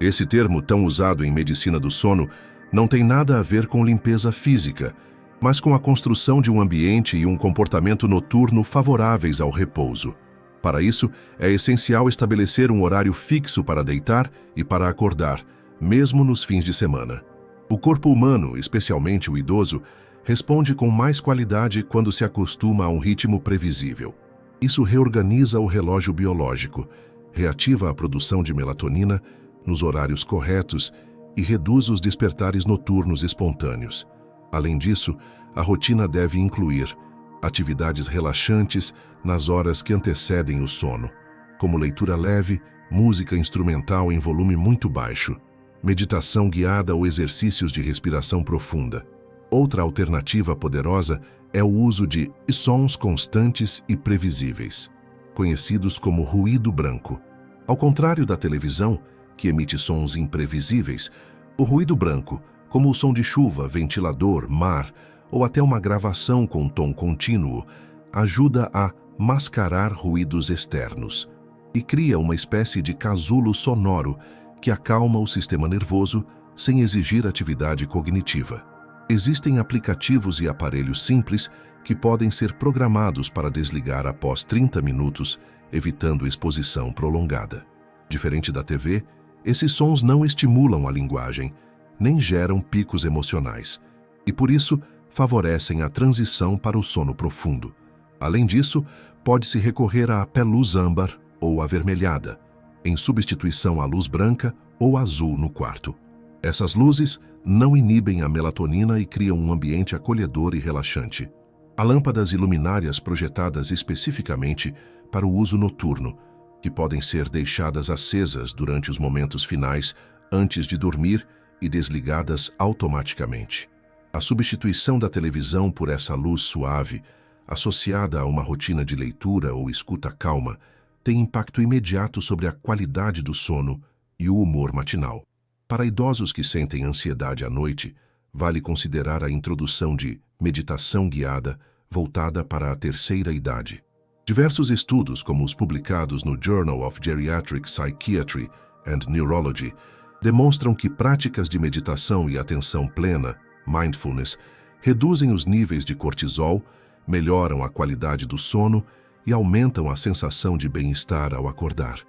A: Esse termo, tão usado em medicina do sono, não tem nada a ver com limpeza física, mas com a construção de um ambiente e um comportamento noturno favoráveis ao repouso. Para isso, é essencial estabelecer um horário fixo para deitar e para acordar, mesmo nos fins de semana. O corpo humano, especialmente o idoso, responde com mais qualidade quando se acostuma a um ritmo previsível. Isso reorganiza o relógio biológico, reativa a produção de melatonina nos horários corretos e reduz os despertares noturnos espontâneos. Além disso, a rotina deve incluir atividades relaxantes nas horas que antecedem o sono, como leitura leve, música instrumental em volume muito baixo, meditação guiada ou exercícios de respiração profunda. Outra alternativa poderosa é o uso de sons constantes e previsíveis, conhecidos como ruído branco. Ao contrário da televisão, que emite sons imprevisíveis, o ruído branco, como o som de chuva, ventilador, mar ou até uma gravação com tom contínuo, ajuda a mascarar ruídos externos e cria uma espécie de casulo sonoro que acalma o sistema nervoso sem exigir atividade cognitiva. Existem aplicativos e aparelhos simples que podem ser programados para desligar após 30 minutos, evitando exposição prolongada. Diferente da TV, esses sons não estimulam a linguagem, nem geram picos emocionais, e por isso favorecem a transição para o sono profundo. Além disso, pode-se recorrer à luz âmbar ou avermelhada, em substituição à luz branca ou azul no quarto. Essas luzes não inibem a melatonina e criam um ambiente acolhedor e relaxante. Há lâmpadas e luminárias projetadas especificamente para o uso noturno, que podem ser deixadas acesas durante os momentos finais, antes de dormir e desligadas automaticamente. A substituição da televisão por essa luz suave, associada a uma rotina de leitura ou escuta calma, tem impacto imediato sobre a qualidade do sono e o humor matinal. Para idosos que sentem ansiedade à noite, vale considerar a introdução de meditação guiada voltada para a terceira idade. Diversos estudos, como os publicados no Journal of Geriatric Psychiatry and Neurology, demonstram que práticas de meditação e atenção plena, mindfulness, reduzem os níveis de cortisol, melhoram a qualidade do sono e aumentam a sensação de bem-estar ao acordar.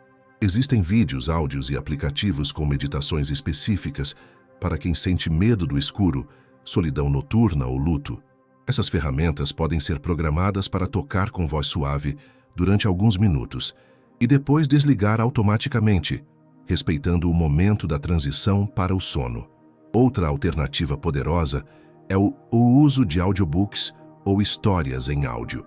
A: Existem vídeos, áudios e aplicativos com meditações específicas para quem sente medo do escuro, solidão noturna ou luto. Essas ferramentas podem ser programadas para tocar com voz suave durante alguns minutos e depois desligar automaticamente, respeitando o momento da transição para o sono. Outra alternativa poderosa é o uso de audiobooks ou histórias em áudio,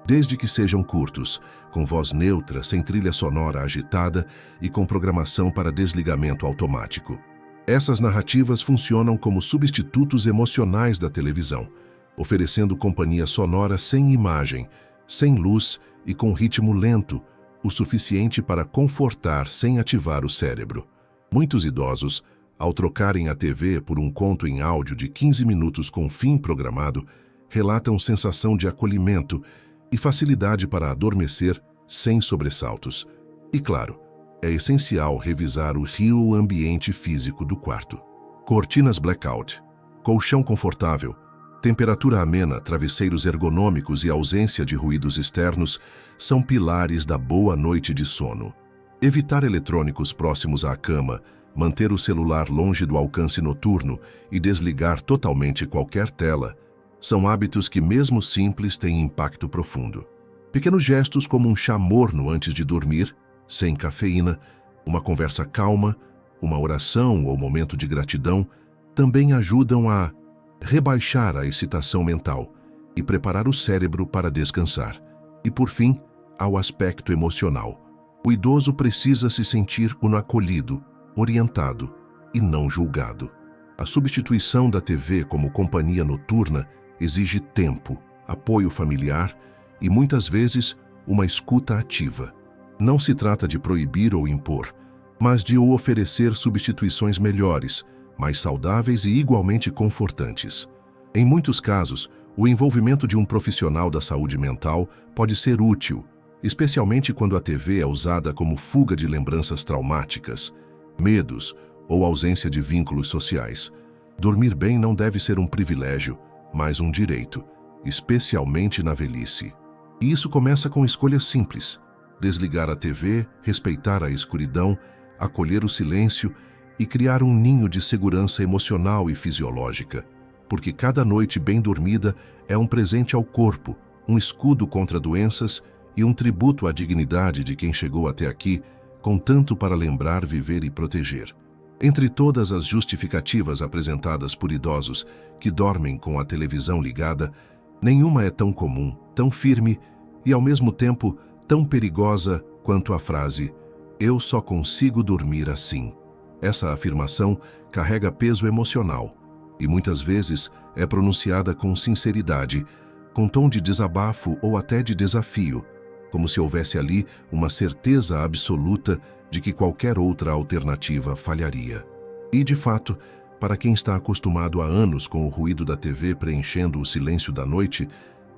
A: desde que sejam curtos, com voz neutra, sem trilha sonora agitada e com programação para desligamento automático. Essas narrativas funcionam como substitutos emocionais da televisão, oferecendo companhia sonora sem imagem, sem luz e com ritmo lento, o suficiente para confortar sem ativar o cérebro. Muitos idosos, ao trocarem a TV por um conto em áudio de 15 minutos com fim programado, relatam sensação de acolhimento e facilidade para adormecer sem sobressaltos. E claro, é essencial revisar o ambiente físico do quarto. Cortinas blackout, colchão confortável, temperatura amena, travesseiros ergonômicos e ausência de ruídos externos são pilares da boa noite de sono. Evitar eletrônicos próximos à cama, manter o celular longe do alcance noturno e desligar totalmente qualquer tela são hábitos que, mesmo simples, têm impacto profundo. Pequenos gestos como um chá morno antes de dormir, sem cafeína, uma conversa calma, uma oração ou momento de gratidão, também ajudam a rebaixar a excitação mental e preparar o cérebro para descansar. E, por fim, ao aspecto emocional. O idoso precisa se sentir acolhido, orientado e não julgado. A substituição da TV como companhia noturna exige tempo, apoio familiar e, muitas vezes, uma escuta ativa. Não se trata de proibir ou impor, mas de oferecer substituições melhores, mais saudáveis e igualmente confortantes. Em muitos casos, o envolvimento de um profissional da saúde mental pode ser útil, especialmente quando a TV é usada como fuga de lembranças traumáticas, medos ou ausência de vínculos sociais. Dormir bem não deve ser um privilégio, mas um direito, especialmente na velhice. E isso começa com escolhas simples: desligar a TV, respeitar a escuridão, acolher o silêncio e criar um ninho de segurança emocional e fisiológica. Porque cada noite bem dormida é um presente ao corpo, um escudo contra doenças e um tributo à dignidade de quem chegou até aqui, com tanto para lembrar, viver e proteger. Entre todas as justificativas apresentadas por idosos que dormem com a televisão ligada, nenhuma é tão comum, tão firme e, ao mesmo tempo, tão perigosa quanto a frase "eu só consigo dormir assim". Essa afirmação carrega peso emocional e, muitas vezes, é pronunciada com sinceridade, com tom de desabafo ou até de desafio, como se houvesse ali uma certeza absoluta de que qualquer outra alternativa falharia. E, de fato, para quem está acostumado há anos com o ruído da TV preenchendo o silêncio da noite,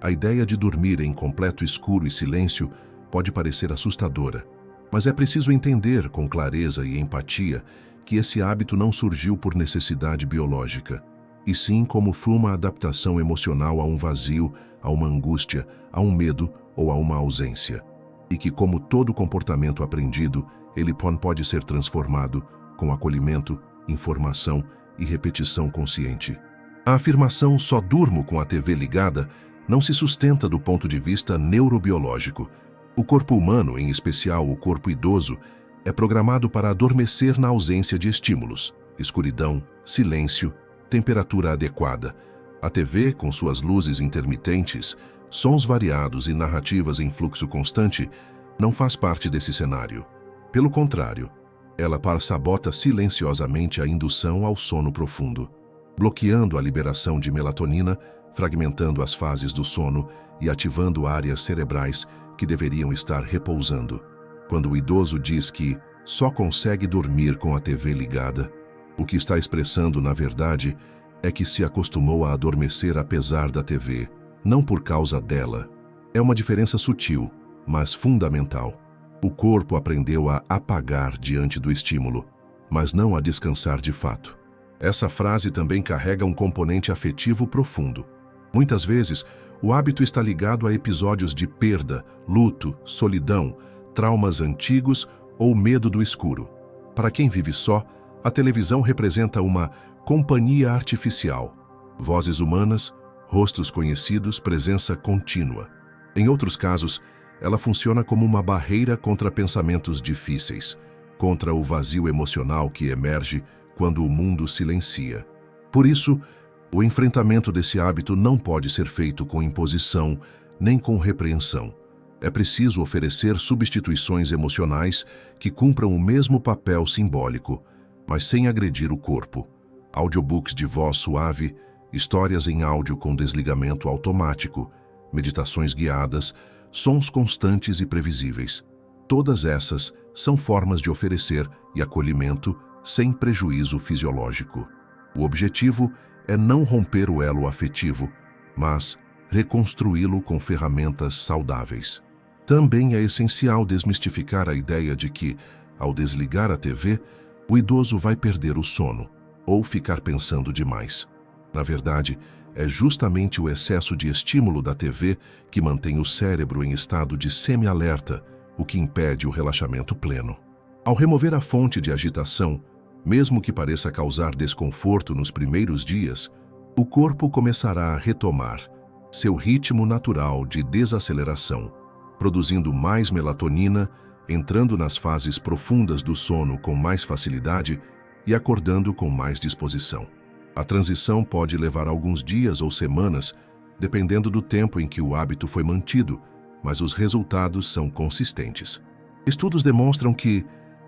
A: a ideia de dormir em completo escuro e silêncio pode parecer assustadora. Mas é preciso entender com clareza e empatia que esse hábito não surgiu por necessidade biológica, e sim como uma adaptação emocional a um vazio, a uma angústia, a um medo ou a uma ausência. E que, como todo comportamento aprendido, ele pode ser transformado com acolhimento, informação e repetição consciente. A afirmação "só durmo com a TV ligada" não se sustenta do ponto de vista neurobiológico. O corpo humano, em especial o corpo idoso, é programado para adormecer na ausência de estímulos, escuridão, silêncio, temperatura adequada. A TV, com suas luzes intermitentes, sons variados e narrativas em fluxo constante, não faz parte desse cenário. Pelo contrário, ela sabota silenciosamente a indução ao sono profundo, bloqueando a liberação de melatonina, fragmentando as fases do sono e ativando áreas cerebrais que deveriam estar repousando. Quando o idoso diz que só consegue dormir com a TV ligada, o que está expressando, na verdade, é que se acostumou a adormecer apesar da TV, não por causa dela. É uma diferença sutil, mas fundamental. O corpo aprendeu a apagar diante do estímulo, mas não a descansar de fato. Essa frase também carrega um componente afetivo profundo. Muitas vezes, o hábito está ligado a episódios de perda, luto, solidão, traumas antigos ou medo do escuro. Para quem vive só, a televisão representa uma companhia artificial. Vozes humanas, rostos conhecidos, presença contínua. Em outros casos, ela funciona como uma barreira contra pensamentos difíceis, contra o vazio emocional que emerge quando o mundo silencia. Por isso, o enfrentamento desse hábito não pode ser feito com imposição, nem com repreensão. É preciso oferecer substituições emocionais que cumpram o mesmo papel simbólico, mas sem agredir o corpo. Audiobooks de voz suave, histórias em áudio com desligamento automático, meditações guiadas, sons constantes e previsíveis. Todas essas são formas de oferecer acolhimento sem prejuízo fisiológico. O objetivo é não romper o elo afetivo, mas reconstruí-lo com ferramentas saudáveis. Também é essencial desmistificar a ideia de que, ao desligar a TV, o idoso vai perder o sono ou ficar pensando demais. Na verdade, é justamente o excesso de estímulo da TV que mantém o cérebro em estado de semi-alerta, o que impede o relaxamento pleno. Ao remover a fonte de agitação, mesmo que pareça causar desconforto nos primeiros dias, o corpo começará a retomar seu ritmo natural de desaceleração, produzindo mais melatonina, entrando nas fases profundas do sono com mais facilidade e acordando com mais disposição. A transição pode levar alguns dias ou semanas, dependendo do tempo em que o hábito foi mantido, mas os resultados são consistentes. Estudos demonstram que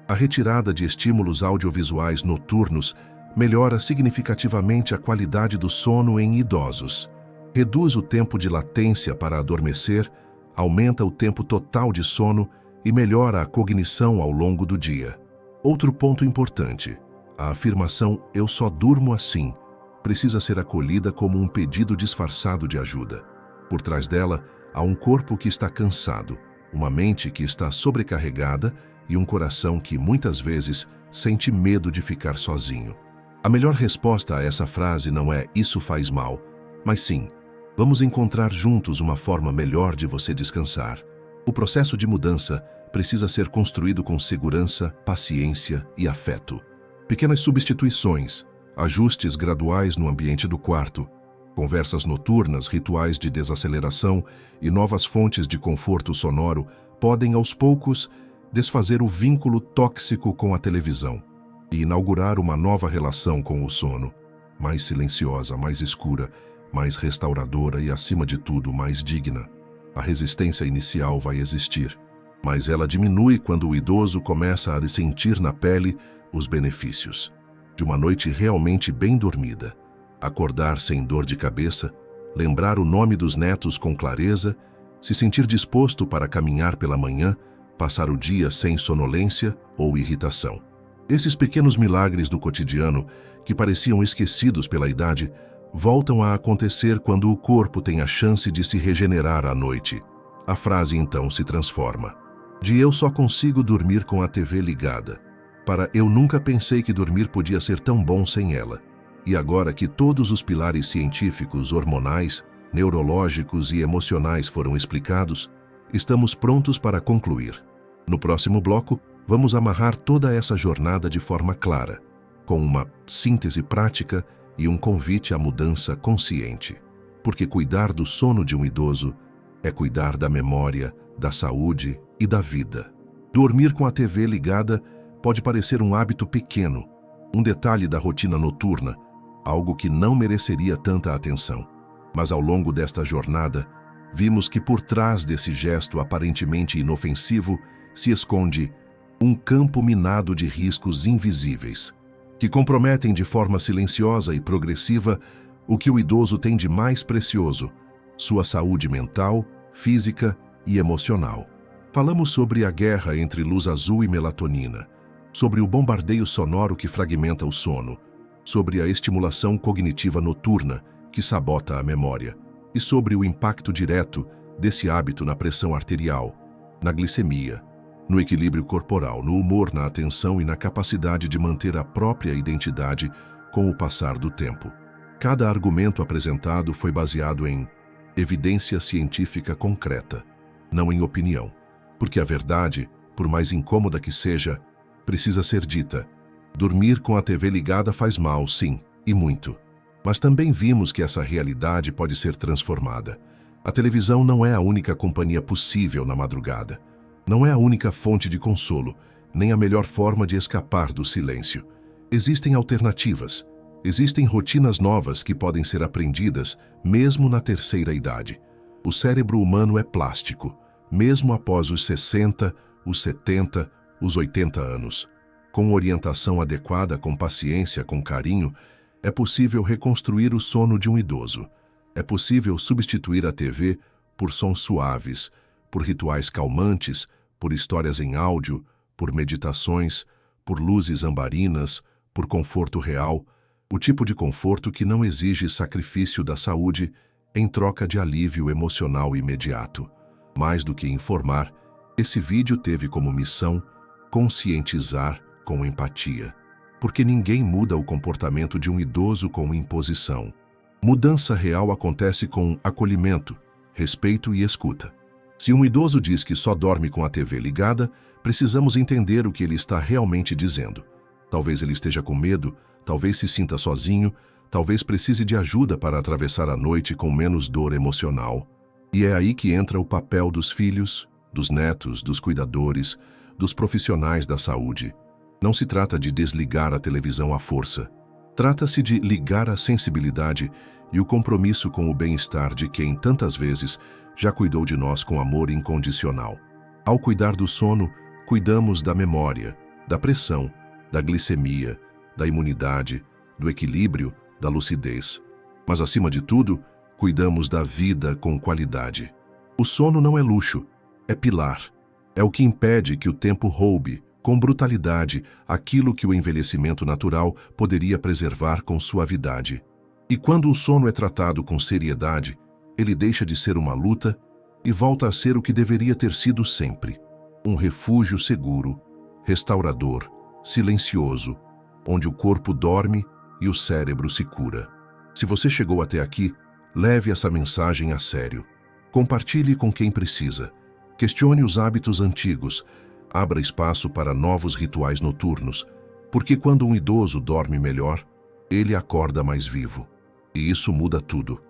A: a retirada de estímulos audiovisuais noturnos melhora significativamente a qualidade do sono em idosos, reduz o tempo de latência para adormecer, aumenta o tempo total de sono e melhora a cognição ao longo do dia. Outro ponto importante: a afirmação "eu só durmo assim" precisa ser acolhida como um pedido disfarçado de ajuda. Por trás dela, há um corpo que está cansado, uma mente que está sobrecarregada e um coração que, muitas vezes, sente medo de ficar sozinho. A melhor resposta a essa frase não é "isso faz mal", mas sim, vamos encontrar juntos uma forma melhor de você descansar. O processo de mudança precisa ser construído com segurança, paciência e afeto. Pequenas substituições, ajustes graduais no ambiente do quarto, conversas noturnas, rituais de desaceleração e novas fontes de conforto sonoro podem, aos poucos, desfazer o vínculo tóxico com a televisão e inaugurar uma nova relação com o sono, mais silenciosa, mais escura, mais restauradora e, acima de tudo, mais digna. A resistência inicial vai existir, mas ela diminui quando o idoso começa a sentir na pele os benefícios de uma noite realmente bem dormida, acordar sem dor de cabeça, lembrar o nome dos netos com clareza, se sentir disposto para caminhar pela manhã, passar o dia sem sonolência ou irritação. Esses pequenos milagres do cotidiano, que pareciam esquecidos pela idade, voltam a acontecer quando o corpo tem a chance de se regenerar à noite. A frase então se transforma de "eu só consigo dormir com a TV ligada" para "eu nunca pensei que dormir podia ser tão bom sem ela". E agora que todos os pilares científicos, hormonais, neurológicos e emocionais foram explicados, estamos prontos para concluir. No próximo bloco, vamos amarrar toda essa jornada de forma clara, com uma síntese prática e um convite à mudança consciente. Porque cuidar do sono de um idoso é cuidar da memória, da saúde e da vida. Dormir com a TV ligada pode parecer um hábito pequeno, um detalhe da rotina noturna, algo que não mereceria tanta atenção. Mas ao longo desta jornada, vimos que por trás desse gesto aparentemente inofensivo se esconde um campo minado de riscos invisíveis, que comprometem de forma silenciosa e progressiva o que o idoso tem de mais precioso: sua saúde mental, física e emocional. Falamos sobre a guerra entre luz azul e melatonina, sobre o bombardeio sonoro que fragmenta o sono, sobre a estimulação cognitiva noturna que sabota a memória e sobre o impacto direto desse hábito na pressão arterial, na glicemia, no equilíbrio corporal, no humor, na atenção e na capacidade de manter a própria identidade com o passar do tempo. Cada argumento apresentado foi baseado em evidência científica concreta, não em opinião, porque a verdade, por mais incômoda que seja, precisa ser dita. Dormir com a TV ligada faz mal, sim, e muito. Mas também vimos que essa realidade pode ser transformada. A televisão não é a única companhia possível na madrugada. Não é a única fonte de consolo, nem a melhor forma de escapar do silêncio. Existem alternativas. Existem rotinas novas que podem ser aprendidas mesmo na terceira idade. O cérebro humano é plástico, mesmo após os 60, os 70, os 80 anos. Com orientação adequada, com paciência, com carinho, é possível reconstruir o sono de um idoso. É possível substituir a TV por sons suaves, por rituais calmantes, por histórias em áudio, por meditações, por luzes ambarinas, por conforto real, o tipo de conforto que não exige sacrifício da saúde em troca de alívio emocional imediato. Mais do que informar, esse vídeo teve como missão conscientizar com empatia. Porque ninguém muda o comportamento de um idoso com imposição. Mudança real acontece com acolhimento, respeito e escuta. Se um idoso diz que só dorme com a TV ligada, precisamos entender o que ele está realmente dizendo. Talvez ele esteja com medo, talvez se sinta sozinho, talvez precise de ajuda para atravessar a noite com menos dor emocional. E é aí que entra o papel dos filhos, dos netos, dos cuidadores, dos profissionais da saúde. Não se trata de desligar a televisão à força. Trata-se de ligar a sensibilidade e o compromisso com o bem-estar de quem, tantas vezes, já cuidou de nós com amor incondicional. Ao cuidar do sono, cuidamos da memória, da pressão, da glicemia, da imunidade, do equilíbrio, da lucidez. Mas, acima de tudo, cuidamos da vida com qualidade. O sono não é luxo, é pilar. É o que impede que o tempo roube, com brutalidade, aquilo que o envelhecimento natural poderia preservar com suavidade. E quando o sono é tratado com seriedade, ele deixa de ser uma luta e volta a ser o que deveria ter sido sempre. Um refúgio seguro, restaurador, silencioso, onde o corpo dorme e o cérebro se cura. Se você chegou até aqui, leve essa mensagem a sério. Compartilhe com quem precisa. Questione os hábitos antigos. Abra espaço para novos rituais noturnos, porque quando um idoso dorme melhor, ele acorda mais vivo. E isso muda tudo.